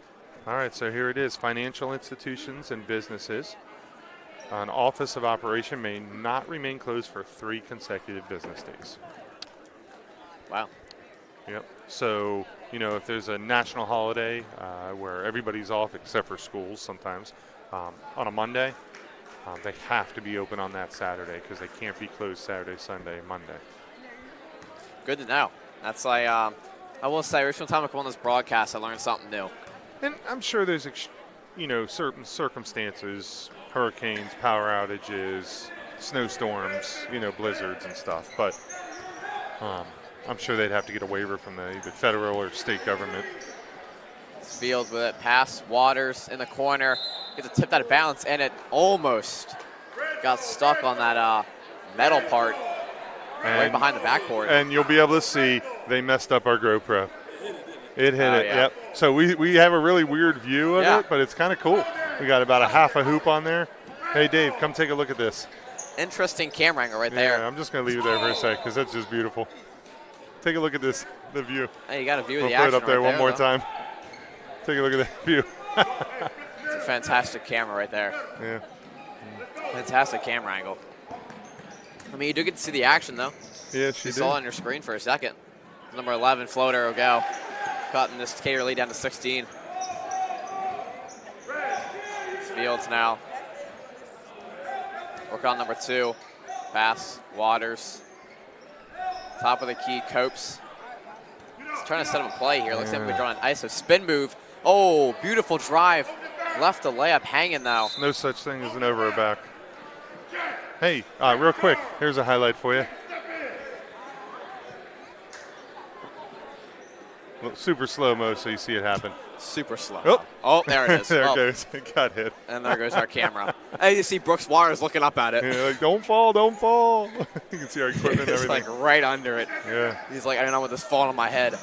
All right, so here it is. Financial institutions and businesses. An office of operation may not remain closed for 3 consecutive business days. Wow. Yep. So, you know, if there's a national holiday where everybody's off except for schools sometimes, on a Monday, they have to be open on that Saturday because they can't be closed Saturday, Sunday, Monday. Good to know. That's like, I will say, every single time I come on this broadcast, I learn something new. And I'm sure there's, you know, certain circumstances, hurricanes, power outages, snowstorms, you know, blizzards and stuff. But I'm sure they'd have to get a waiver from the either federal or state government. Fields with it. Pass. Waters in the corner. Gets it tipped out of bounds, and it almost got stuck on that metal part right behind the backboard. And you'll be able to see they messed up our GoPro. It hit it, yeah. yep. So we have a really weird view of it, but it's kind of cool. We got about a half a hoop on there. Hey, Dave, come take a look at this. Interesting camera angle right there. Yeah, I'm just going to leave it there for a sec because that's just beautiful. Take a look at this, the view. Hey, you got a view of We'll the put action it up there right one more though. time. Take a look at that view. It's a fantastic camera right there. Yeah. Fantastic camera angle. I mean, you do get to see the action, though. Yeah, she You did. saw it on your screen for a second. Number 11 floater will go. Cutting this Decatur lead down to 16. It's Fields now. Work on number 2. Pass, Waters. Top of the key, Copes. He's trying to set up a play here. Looks like we're drawing an ISO spin move. Oh, beautiful drive. Left the layup hanging now. No such thing as an over or back. Hey, real quick, here's a highlight for you. Well, super slow-mo so you see it happen. Super slow. Oh, there it is. there Oh, it goes. It got hit. and there goes our camera. And you see Brooks Waters looking up at it. Yeah, like, don't fall, don't fall. You can see our equipment and It's everything. like right under it. Yeah. He's like, I don't know what this falling on my head.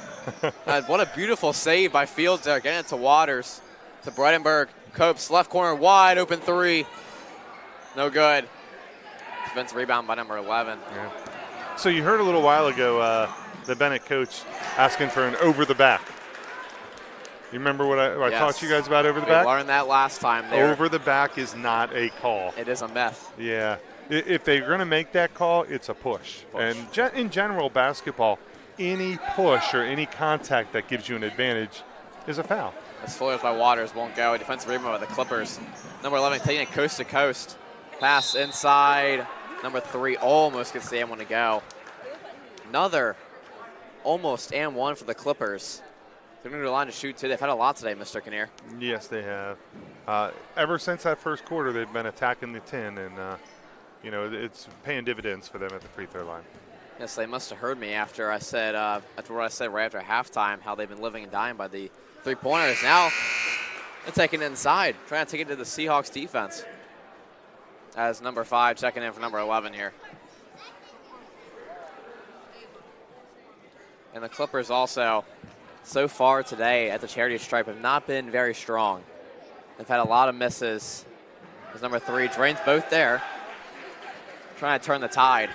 What a beautiful save by Fields there. Getting it to Waters. To Bredenberg. Copes, left corner, wide open 3. No good. Defensive rebound by number 11. Yeah. So you heard a little while ago the Bennett coach asking for an over the back. You remember what I Yes. taught you guys about over the We back? learned that last time there. Over the back is not a call. It is a myth. Yeah. If they're going to make that call, it's a push. And in general, basketball, any push or any contact that gives you an advantage is a foul. This floated by Waters won't go. Defensive rebound by the Clippers. Number 11 taking it coast to coast. Pass inside. Number 3 almost gets the and one to go. Another almost and one for the Clippers. They're going to do a line to shoot too. They've had a lot today, Mr. Kinnear. Yes, they have. Ever since that first quarter, they've been attacking the 10, and it's paying dividends for them at the free throw line. Yes, they must have heard me after I said after what I said right after halftime, how they've been living and dying by the three-pointers. Now they're taking it inside, trying to take it to the Seahawks defense. As number 5 checking in for number 11 here. And the Clippers also, so far today at the charity stripe, have not been very strong. They've had a lot of misses. As number 3 drains both there, trying to turn the tide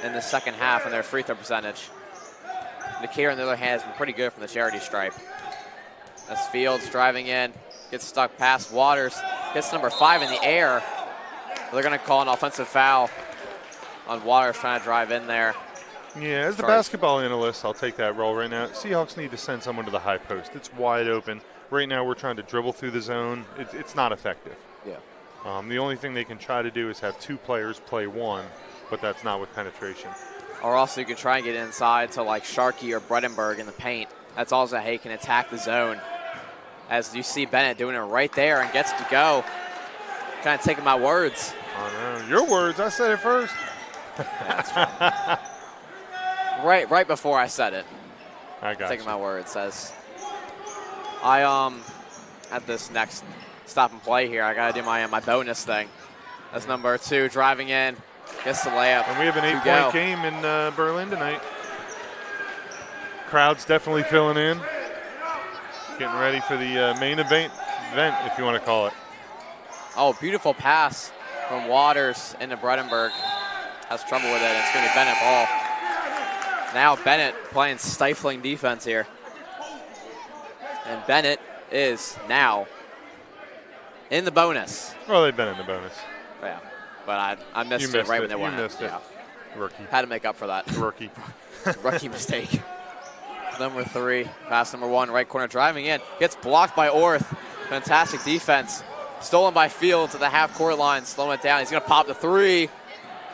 in the second half in their free throw percentage. Decatur, on the other hand, has been pretty good from the charity stripe. As Fields driving in, gets stuck past Waters, gets number 5 in the air. They're going to call an offensive foul on Waters trying to drive in there. Yeah, as the basketball analyst, I'll take that role right now. Seahawks need to send someone to the high post. It's wide open. Right now we're trying to dribble through the zone. It's not effective. Yeah. The only thing they can try to do is have 2 players play 1, but that's not with penetration. Or also you can try and get inside to like Sharkey or Bredenberg in the paint. That's also how he can attack the zone. As you see Bennett doing it right there and gets to go. Kind of taking my words. I know. Your words. I said it first. Right before I said it. I got Taking you. my words. As I at this next stop and play here, I got to do my bonus thing. That's number 2 driving in. Gets the layup. And we have an 2 8-point go. game in Berlin tonight. Crowd's definitely filling in. Getting ready for the main event, if you want to call it. Oh, beautiful pass from Waters into Bredenberg. Has trouble with it. It's going to be Bennett ball. Now Bennett playing stifling defense here. And Bennett is now in the bonus. Well, they've been in the bonus. Yeah, but I missed You it missed right it. when they You went. missed it. Yeah. Rookie. Had to make up for that. Rookie. Rookie mistake. Number 3, pass number 1, right corner driving in. Gets blocked by Orth. Fantastic defense. Stolen by Fields at the half-court line, slowing it down. He's going to pop the 3.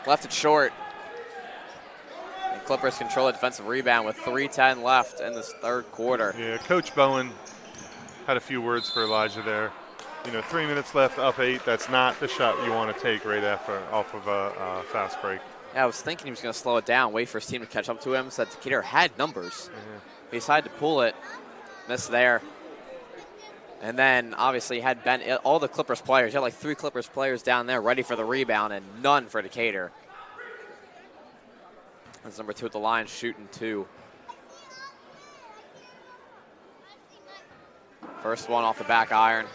Left it short. And Clippers control the defensive rebound with 3:10 left in this third quarter. Yeah, Coach Bowen had a few words for Elijah there. 3 minutes left, up 8. That's not the shot you want to take right off of a fast break. Yeah, I was thinking he was going to slow it down, wait for his team to catch up to him, so that Decatur had numbers. But he decided to pull it, missed there. And then, obviously, had all the Clippers players. You had like 3 Clippers players down there ready for the rebound and none for Decatur. That's number 2 at the line, shooting 2. First one off the back iron,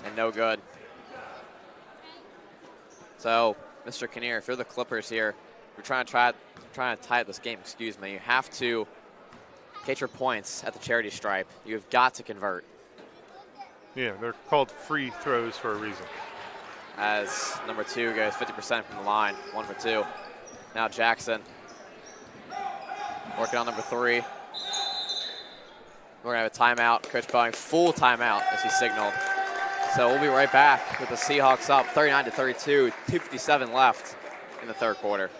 and no good. So, Mr. Kinnear, if you're the Clippers here, you're trying to tie up this game, you have to get your points at the charity stripe. You've got to convert. Yeah, they're called free throws for a reason. As number 2 goes 50% from the line, 1 for 2. Now Jackson working on number 3. We're going to have a timeout. Coach Boeing, full timeout as he signaled. So we'll be right back with the Seahawks up 39-32, 2:57 left in the third quarter.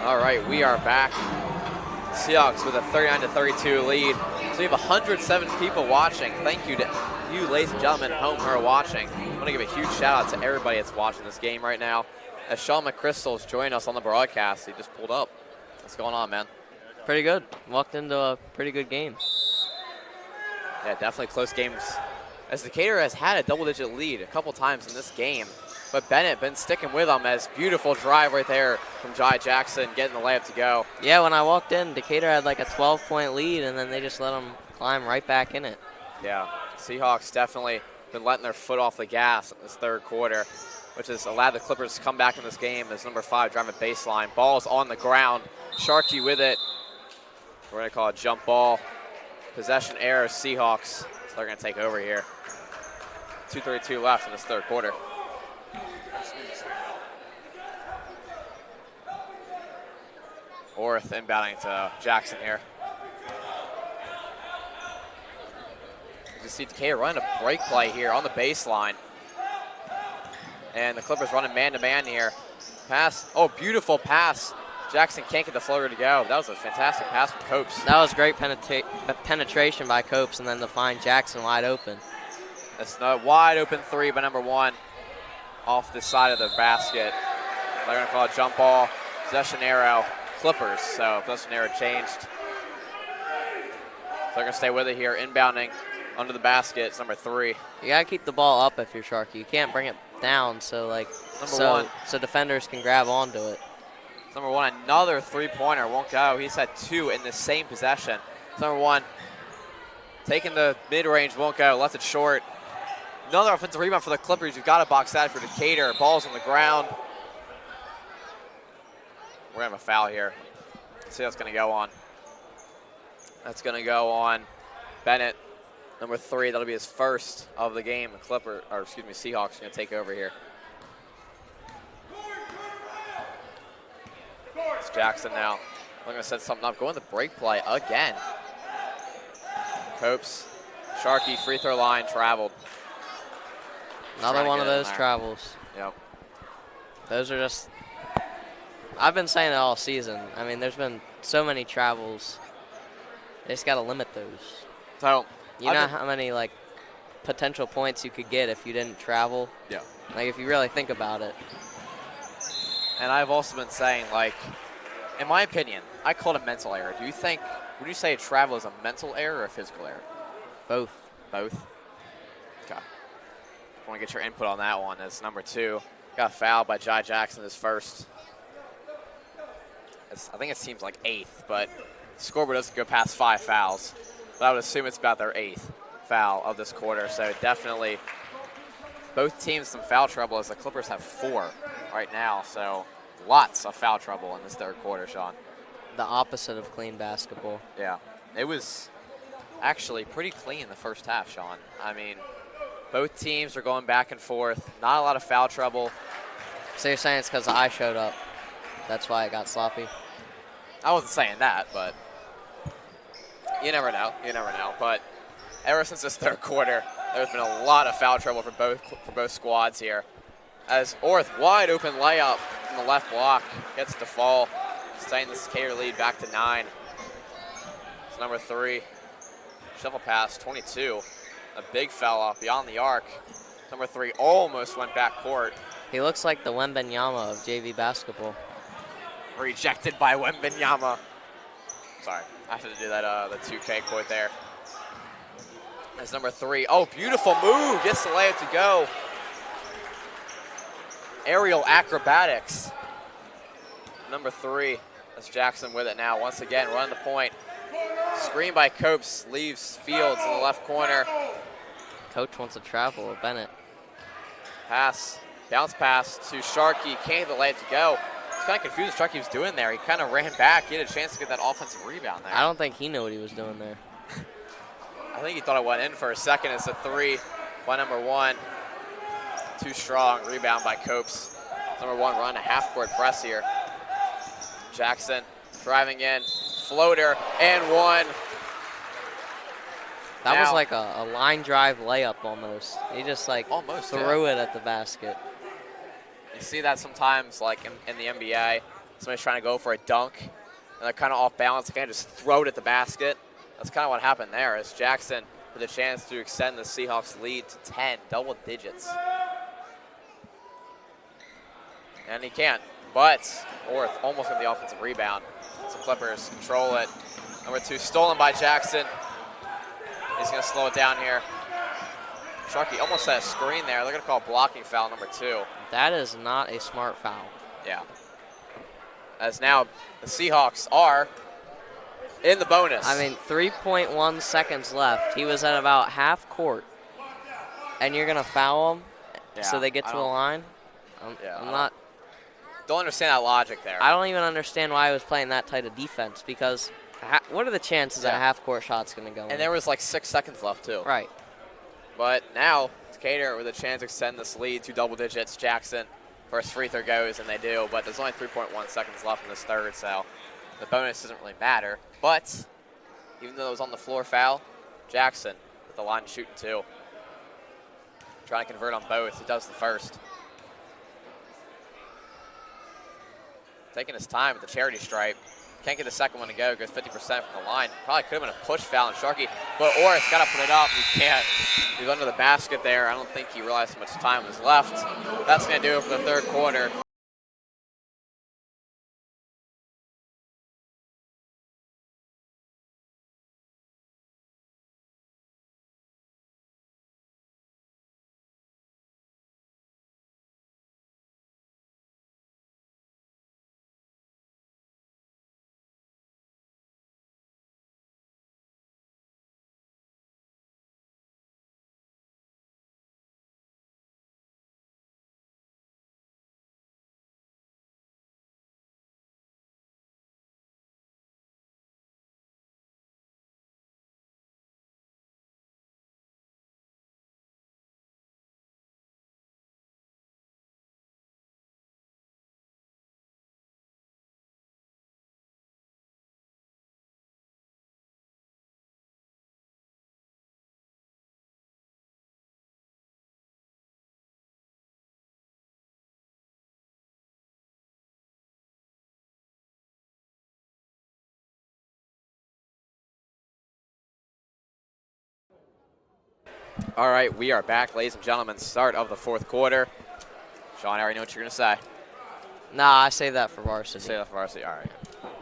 All right, we are back. Seahawks with a 39-32 lead. So we have 107 people watching. Thank you to you, ladies and gentlemen at home who are watching. I want to give a huge shout out to everybody that's watching this game right now. As Sean McChrystal is joining us on the broadcast, he just pulled up. What's going on, man? Pretty good. Walked into a pretty good game. Yeah, definitely close games. As Decatur has had a double-digit lead a couple times in this game. But Bennett been sticking with them as beautiful drive right there from Jai Jackson getting the layup to go. Yeah, when I walked in, Decatur had like a 12-point lead, and then they just let them climb right back in it. Yeah, Seahawks definitely been letting their foot off the gas in this third quarter, which has allowed the Clippers to come back in this game as number 5 driving baseline. Ball's on the ground. Sharkey with it. We're going to call it jump ball. Possession error, Seahawks. So they're going to take over here. 2:32 left in this third quarter. Orth inbounding to Jackson here. You see Decatur running a break play here on the baseline. And the Clippers running man-to-man here. Pass. Oh, beautiful pass. Jackson can't get the floater to go. That was a fantastic pass from Copes. That was great penetration by Copes, and then to find Jackson wide open. That's a wide open 3 by number 1 off the side of the basket. They're going to call it jump ball. Possession arrow. Clippers, so possession arrow changed. So they're going to stay with it here. Inbounding under the basket. It's number 3. You got to keep the ball up if you're Sharky. You can't bring it down so Number 1. So defenders can grab onto it. Number 1, another three-pointer won't go. He's had 2 in the same possession. Number 1, taking the mid-range, won't go. Left it short. Another offensive rebound for the Clippers. You've got to box that for Decatur. Ball's on the ground. We're going to have a foul here. Let's see what's going to go on. That's going to go on Bennett, number 3. That'll be his first of the game. The Seahawks are going to take over here. It's Jackson now. They're going to set something up. Going to break play again. Copes, Sharkey, free throw line, traveled. Another one of those travels. Yep. Those are just, I've been saying it all season. I mean, there's been so many travels. They just got to limit those. So, you know how many, like, potential points you could get if you didn't travel? Yeah. Like, if you really think about it. And I've also been saying, like, in my opinion, I call it a mental error. Would you say travel is a mental error or a physical error? Both. Both? Okay. I want to get your input on that one. As number 2 got fouled by Jai Jackson, his first. I think it seems like 8th, but the scoreboard doesn't go past 5 fouls. But I would assume it's about their 8th foul of this quarter. So definitely both teams some foul trouble, as the Clippers have 4 right now. So lots of foul trouble in this third quarter, Sean. The opposite of clean basketball. Yeah. It was actually pretty clean the first half, Sean. I mean, both teams are going back and forth. Not a lot of foul trouble. So you're saying it's because I showed up. That's why it got sloppy? I wasn't saying that, but You never know. You never know. But ever since this third quarter, there's been a lot of foul trouble for both squads here. As Orth, wide open layup from the left block, gets to fall, extending the Decatur lead back to 9. It's number 3. Shuffle pass, 22. A big fella beyond the arc. Number 3 almost went back court. He looks like the Wembenyama of JV basketball. Rejected by Wembenyama. Sorry, I had to do that the 2K quote there. That's number 3. Oh, beautiful move. Gets the layup to go. Aerial acrobatics. Number 3. That's Jackson with it now. Once again, running the point. Screen by Copes. Leaves Fields in the left corner. Coach wants to travel with Bennett. Pass. Bounce pass to Sharkey. Can't get the layup to go. It's kind of confused what Sharkey was doing there. He kind of ran back. He had a chance to get that offensive rebound there. I don't think he knew what he was doing there. I think he thought it went in for a second. It's a 3 by number 1. Too strong. Rebound by Copes. Number 1 run a half-court press here. Jackson driving in. Floater and 1. That Now, was like a line drive layup almost. He just like almost threw it at the basket. You see that sometimes, like in the NBA, somebody's trying to go for a dunk, and they're kind of off balance. They kind of just throw it at the basket. That's kind of what happened there. As Jackson with a chance to extend the Seahawks lead to 10, double digits. And he can't, but Orth almost got the offensive rebound. So Clippers control it. Number 2 stolen by Jackson. He's going to slow it down here. Sharkey almost had a screen there. They're going to call blocking foul number 2. That is not a smart foul. Yeah. As now the Seahawks are in the bonus. I mean, 3.1 seconds left. He was at about half court. And you're going to foul him so they get to the line? I'm not. Don't understand that logic there. I don't even understand why I was playing that tight of defense because what are the chances that a half-court shot's going to go in? And there was like 6 seconds left, too. Right. But now, Decatur with a chance to extend this lead to double digits. Jackson, first free throw goes, and they do. But there's only 3.1 seconds left in this third, so the bonus doesn't really matter. But even though it was on the floor foul, Jackson with the line shooting 2. Trying to convert on both. He does the first. Taking his time with the charity stripe. Can't get the second one to go. Goes 50% from the line. Probably could have been a push foul on Sharkey. But Orris got to put it up. He can't. He's under the basket there. I don't think he realized how much time was left. That's going to do it for the third quarter. All right, we are back, ladies and gentlemen. Start of the fourth quarter. Sean, I already know what you're going to say. Nah, I save that for varsity. Save that for varsity, all right.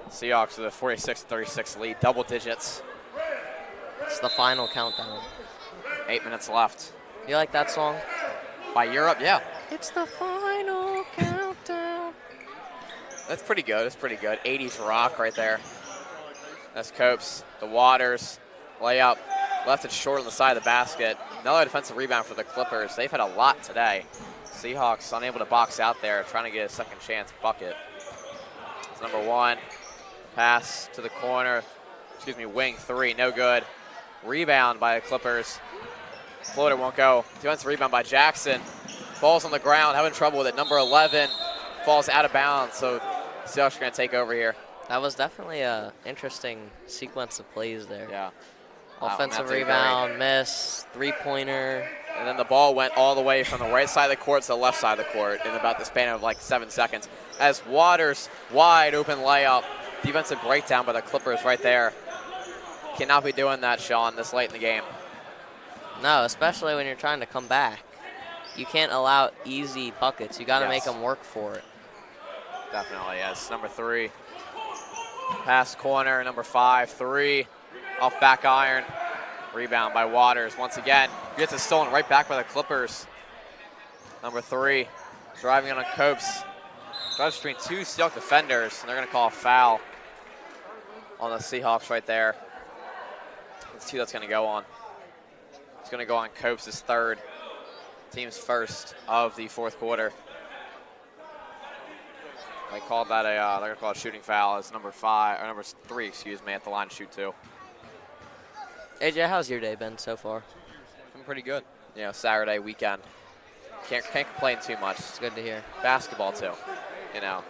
Seahawks with a 46-36 lead, double digits. It's the final countdown. 8 minutes left. You like that song? By Europe, yeah. It's the final countdown. That's pretty good. That's pretty good. 80s rock right there. That's Copes. The Waters. Layup. Left it short on the side of the basket. Another defensive rebound for the Clippers. They've had a lot today. Seahawks unable to box out there, trying to get a second chance bucket. It's number 1. Pass to the corner. Excuse me, wing 3. No good. Rebound by the Clippers. Floater won't go. Defensive rebound by Jackson. Ball's on the ground. Having trouble with it. Number 11 falls out of bounds. So Seahawks are going to take over here. That was definitely a interesting sequence of plays there. Yeah. Offensive that's a rebound, miss, three-pointer. And then the ball went all the way from the right side of the court to the left side of the court in about the span of like 7 seconds. As Waters, wide open layup, defensive breakdown by the Clippers right there. Cannot be doing that, Sean, this late in the game. No, especially when you're trying to come back. You can't allow easy buckets. You got to Yes. make them work for it. Definitely, yes. Number 3, pass corner. Number 5, 3, off back iron. Rebound by Waters. Once again, gets it stolen right back by the Clippers. Number 3, driving on Copes. Drives between 2 Seahawks defenders, and they're going to call a foul on the Seahawks right there. Let's see who that's going to go on. It's going to go on Copes' third. Team's first of the fourth quarter. They called that they're going to call a shooting foul as number 3, excuse me, at the line to shoot 2. AJ, how's your day been so far? Been pretty good. You know, Saturday weekend. Can't complain too much. It's good to hear. Basketball too. You know,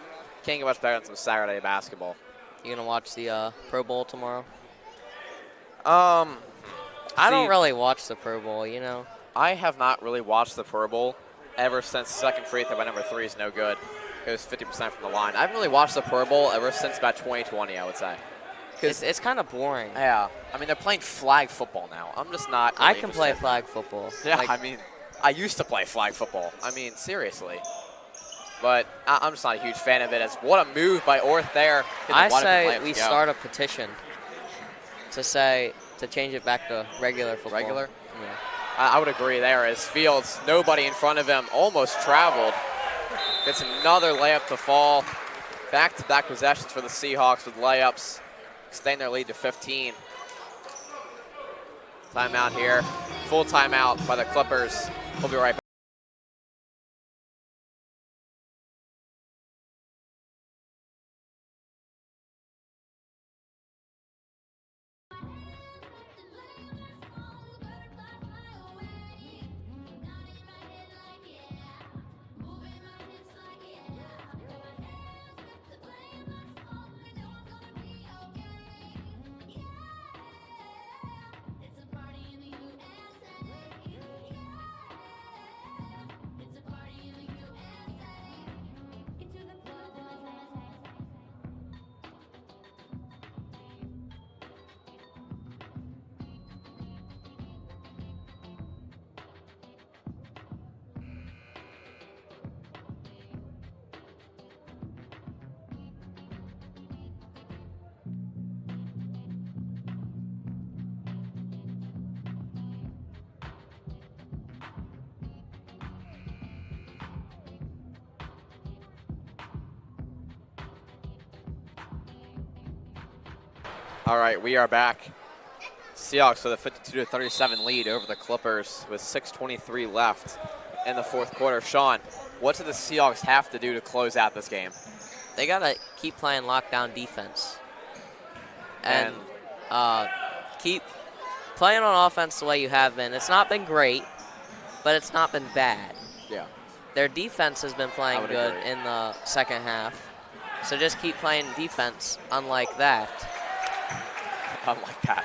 can't get much better than some Saturday basketball. You gonna watch the Pro Bowl tomorrow? I don't really watch the Pro Bowl, you know. I have not really watched the Pro Bowl ever since second free throw by number 3 is no good. Goes 50% from the line. I haven't really watched the Pro Bowl ever since about 2020, I would say. It's kind of boring. Yeah, I mean, they're playing flag football now. I'm just not really I can play interested. flag football. Yeah, Like, I mean, I used to play flag football. I mean, seriously. But I'm just not a huge fan of it. As what a move by Orth there. I say we start a petition to change it back to regular football. Regular? Yeah. I would agree there. As Fields, nobody in front of him, almost traveled. Gets another layup to fall. Back-to-back possessions for the Seahawks with layups. Extend their lead to 15. Timeout here. Full timeout by the Clippers. We'll be right back. All right, we are back. Seahawks with a 52-37 lead over the Clippers with 6:23 left in the fourth quarter. Sean, what do the Seahawks have to do to close out this game? They got to keep playing lockdown defense. And keep playing on offense the way you have been. It's not been great, but it's not been bad. Yeah. Their defense has been playing good agree. in the second half. So just keep playing defense unlike that. Unlike that.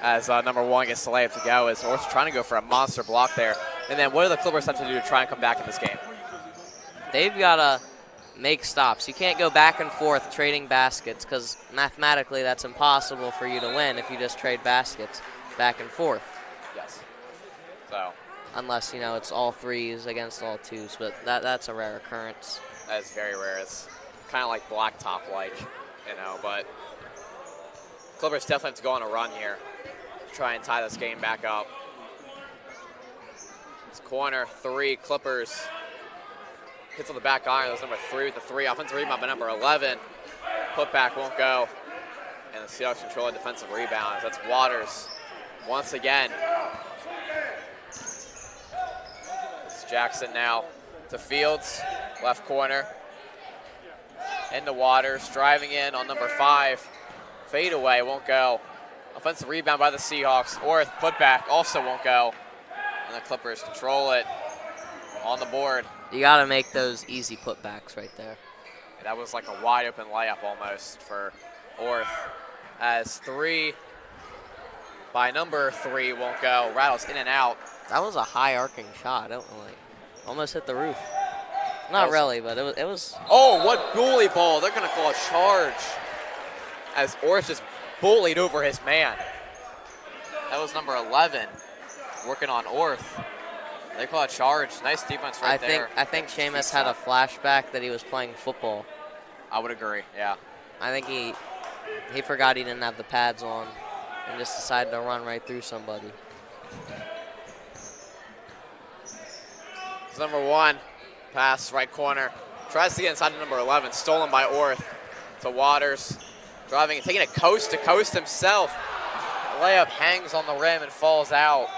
As number 1 gets the layup to go, as Orth's trying to go for a monster block there. And then what do the Clippers have to do to try and come back in this game? They've got to make stops. You can't go back and forth trading baskets because mathematically that's impossible for you to win if you just trade baskets back and forth. Yes. So Unless, you know, it's all threes against all twos, but that's a rare occurrence. that is very rare. It's kind of like blacktop-like, you know, but Clippers definitely have to go on a run here to try and tie this game back up. It's corner 3, Clippers. Hits on the back iron. That's number 3 with the 3. Offensive rebound by number 11. Putback won't go. And the Seahawks control a defensive rebound. That's Waters once again. It's Jackson now to Fields, left corner. Into Waters, driving in on number 5. Fade away, won't go. Offensive rebound by the Seahawks. Orth, putback, also won't go. And the Clippers control it on the board. You got to make those easy putbacks right there. That was like a wide open layup almost for Orth. As 3 by number 3 won't go. Rattles in and out. That was a high arcing shot. Almost hit the roof. Not really, but it was. Oh, what bully ball. They're going to call a charge. As Orth just bullied over his man. That was number 11 working on Orth. They call a charge. Nice defense there. I think Seamus had a flashback that he was playing football. I would agree, yeah. I think he forgot he didn't have the pads on and just decided to run right through somebody. It's number 1. Pass, right corner. Tries to get inside to number 11. Stolen by Orth to Waters. Driving and taking it coast to coast himself. The layup hangs on the rim and falls out.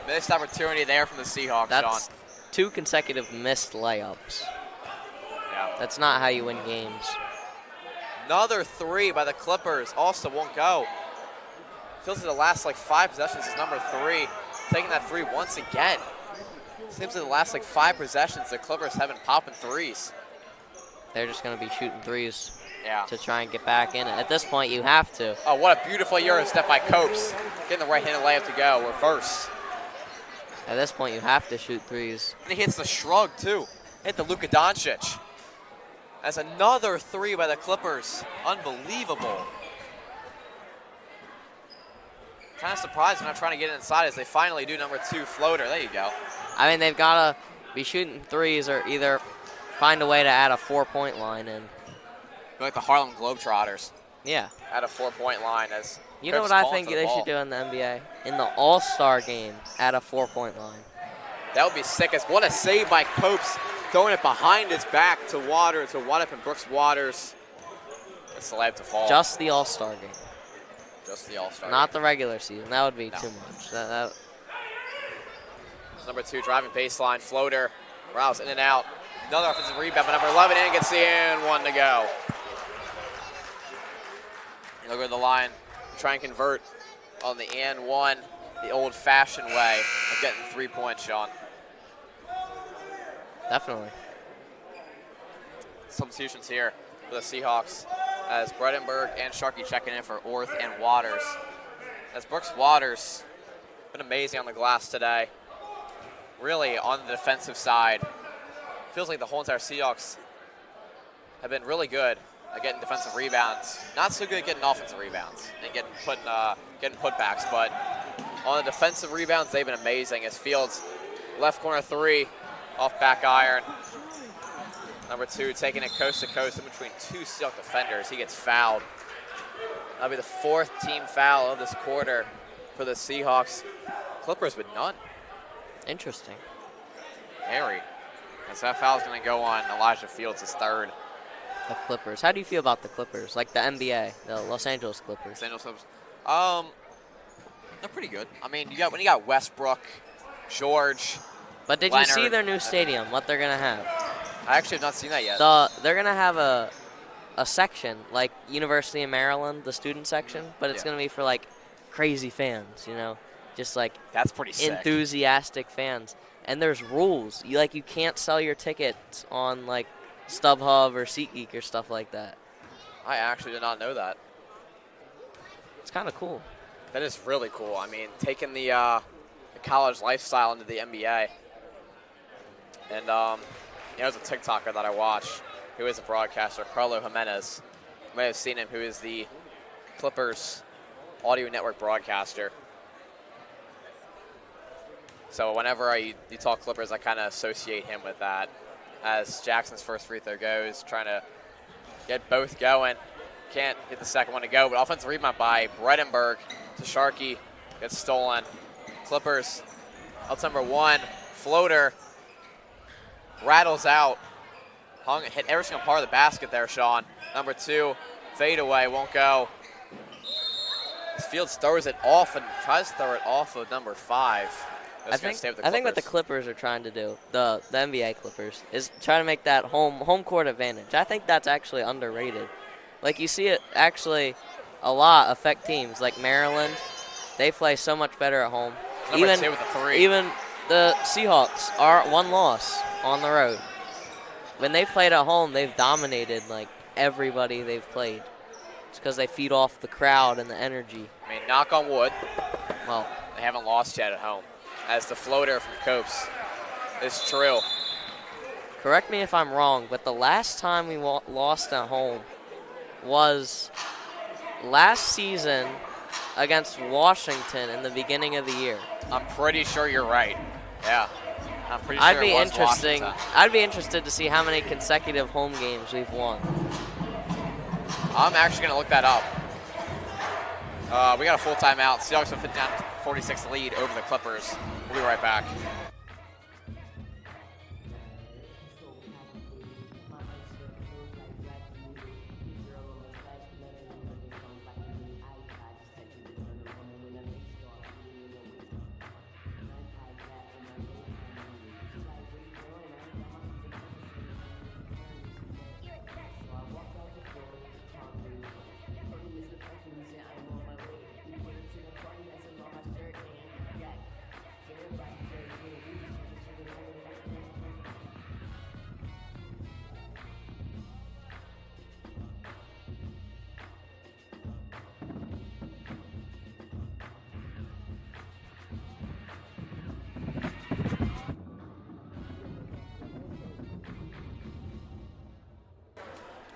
Missed opportunity there from the Seahawks, That's Sean. 2 consecutive missed layups. Yeah. That's not how you win games. Another 3 by the Clippers. Also won't go. Feels like the last 5 possessions is number 3. Taking that 3 once again. Seems like the last 5 possessions the Clippers have been popping 3s. They're just going to be shooting 3s. Yeah. To try and get back in it. At this point, you have to. Oh, what a beautiful Euro step by Copes. Getting the right-handed layup to go. Reverse. At this point, you have to shoot 3s. And he hits the shrug, too. Hit the Luka Doncic. That's another 3 by the Clippers. Unbelievable. Kind of surprised they're not trying to get inside as they finally do number 2 floater. There you go. I mean, they've got to be shooting 3s or either find a way to add a 4-point line in. Like the Harlem Globetrotters. Yeah. At a 4-point line as you know what I think they should do in the NBA? In the All-Star game, at a 4-point line. That would be sick. As what a save by Copes, throwing it behind his back to Waters, to Waddup and Brooks Waters. It's the layup to fall. Just the All-Star game. Just the All-Star Not game. the regular season. That would be too much. Number 2 driving baseline floater. Rouse in and out. Another offensive rebound by number 11 and gets the and 1 to go. He'll go to the line, try and convert on the and 1, the old-fashioned way of getting 3 points, Sean. Definitely. Substitutions here for the Seahawks as Bredenberg and Sharkey checking in for Orth and Waters. As Brooks Waters, been amazing on the glass today. Really on the defensive side. Feels like the whole entire Seahawks have been really good at getting defensive rebounds. Not so good at getting offensive rebounds and getting putbacks, but on the defensive rebounds, they've been amazing. As Fields, left corner 3, off back iron. Number 2 taking it coast to coast in between 2 Seahawks defenders. He gets fouled. That'll be the 4th team foul of this quarter for the Seahawks. Clippers with none. Interesting. Very. So that foul's going to go on Elijah Fields' 3rd. The Clippers. How do you feel about the Clippers? Like the NBA, the Los Angeles Clippers. Los Angeles Clippers. They're pretty good. I mean, when you got Westbrook, George. But did Leonard, you see their new stadium? What they're gonna have? I actually have not seen that yet. They're gonna have a section like University of Maryland, the student section, but it's gonna be for like crazy fans, just like that's pretty sick. Enthusiastic fans. And there's rules. You can't sell your tickets on like StubHub or SeatGeek or stuff like that. I actually did not know that. It's kind of cool. That is really cool. I mean, taking the college lifestyle into the NBA. And there's a TikToker that I watch who is a broadcaster, Carlo Jimenez. You may have seen him, who is the Clippers audio network broadcaster. So whenever you talk Clippers, I kind of associate him with that. As Jackson's first free throw goes, trying to get both going. Can't get the second one to go, but offensive rebound by Bredenberg to Sharkey. Gets stolen. Clippers up number 1. Floater. Rattles out. Hit every single part of the basket there, Sean. Number 2. Fadeaway. Won't go. Fields throws it off and tries to throw it off of number 5. I think what the Clippers are trying to do, the NBA Clippers, is try to make that home court advantage. I think that's actually underrated. Like, you see it actually a lot affect teams. Like Maryland, they play so much better at home. Number 2 with a 3. Even the Seahawks are 1 loss on the road. when they played at home, they've dominated like everybody they've played. It's because they feed off the crowd and the energy. I mean, knock on wood, Well, they haven't lost yet at home. As the floater from Copes is true. correct me if I'm wrong, but the last time we lost at home was last season against Washington in the beginning of the year. I'm pretty sure you're right. Yeah. I'm pretty sure I'd be it was interesting. Washington. I'd be interested to see how many consecutive home games we've won. I'm actually going to look that up. We got a full timeout. Seahawks will put down 46 lead over the Clippers. We'll be right back.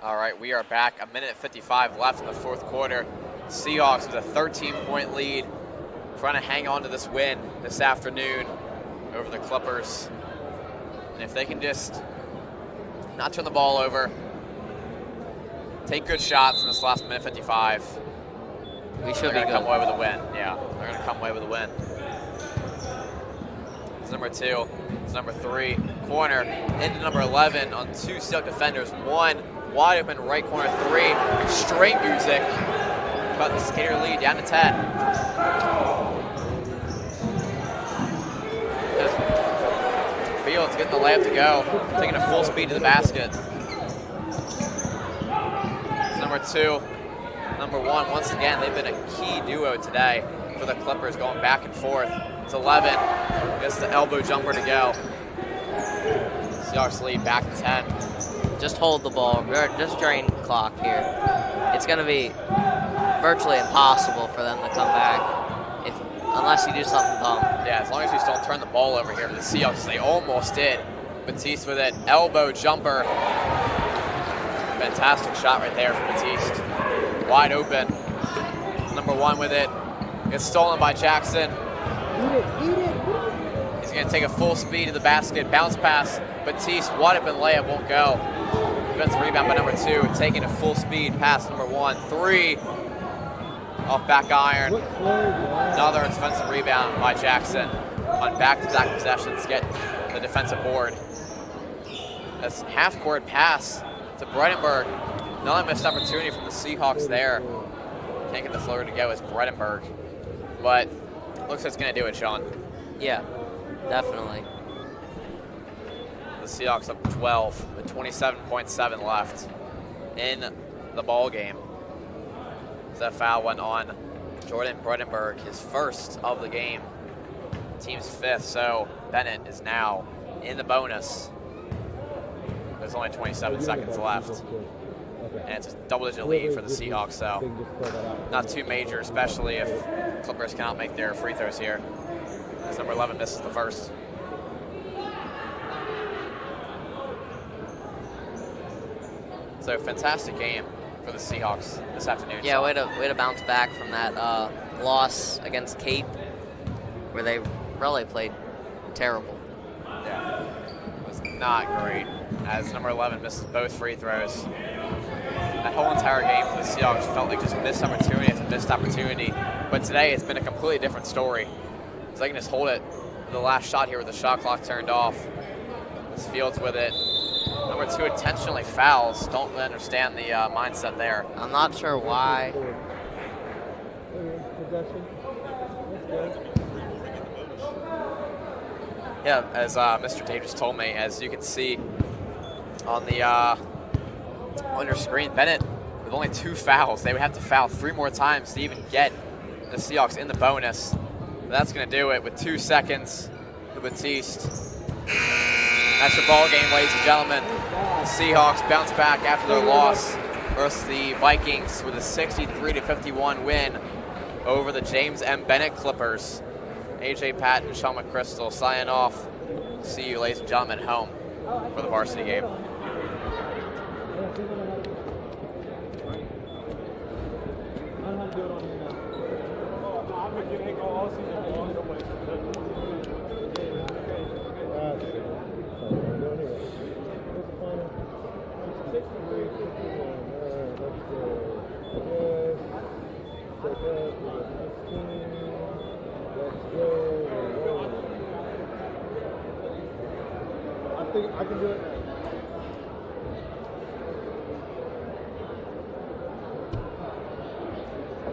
All right, we are back. 1:55 left in the fourth quarter. Seahawks with a 13-point lead, trying to hang on to this win this afternoon over the Clippers. And if they can just not turn the ball over, take good shots in this last 1:55, We should they're be going to come good. away with a win. Yeah, they're going to come away with a win. It's number 2. It's number 3. Corner into number 11 on 2 Seahawks defenders. 1 wide open right corner 3. Straight music. About the Skater lead down to 10. Fields getting the layup to go. Taking a full speed to the basket. It's number 2. Number 1, once again, they've been a key duo today for the Clippers, going back and forth. It's 11. Gets the elbow jumper to go. Seahawks lead back to 10. Just hold the ball. We're just drain the clock here. It's going to be virtually impossible for them to come back unless you do something dumb. Yeah, as long as we still turn the ball over here for the Seahawks. They almost did. Batiste with it. Elbow jumper. Fantastic shot right there from Batiste. Wide open. Number 1 with it. Gets stolen by Jackson. He's going to take a full speed to the basket. Bounce pass. Batiste, wide open layup, won't go. Defensive rebound by number 2. Taking a full speed pass, number 1. 3. Off back iron. Another defensive rebound by Jackson. On back-to-back possessions, get the defensive board. That's half-court pass to Bredenberg. Another missed opportunity from the Seahawks there. Can't get the floater to go as Bredenberg. But looks like it's going to do it, Sean. Yeah, definitely. The Seahawks up 12 with 27.7 left in the ball game. That foul went on Jordan Bredenberg, his first of the game. Team's 5th, so Bennett is now in the bonus. There's only 27 seconds left. And it's a double-digit lead for the Seahawks, so not too major, especially if Clippers cannot make their free throws here. As number 11 misses the first. So fantastic game for the Seahawks this afternoon. Yeah, way to bounce back from that loss against Cape, where they really played terrible. Yeah, it was not great, as number 11 misses both free throws. That whole entire game for the Seahawks felt like just missed opportunity after missed opportunity. But today it's been a completely different story. So they can just hold it for the last shot here with the shot clock turned off. This Fields with it. Number 2 intentionally fouls. Don't really understand the mindset there. I'm not sure why. Yeah, as Mr. Dave just told me, as you can see on the on your screen, Bennett with only 2 fouls. They would have to foul 3 more times to even get the Seahawks in the bonus. But that's going to do it with 2 seconds to Batiste. That's your ball game, ladies and gentlemen. The Seahawks bounce back after their loss versus the Vikings with a 63-51 win over the James M. Bennett Clippers. AJ Patton, Sean McChrystal signing off. See you, ladies and gentlemen, at home for the varsity game. I think I can do it.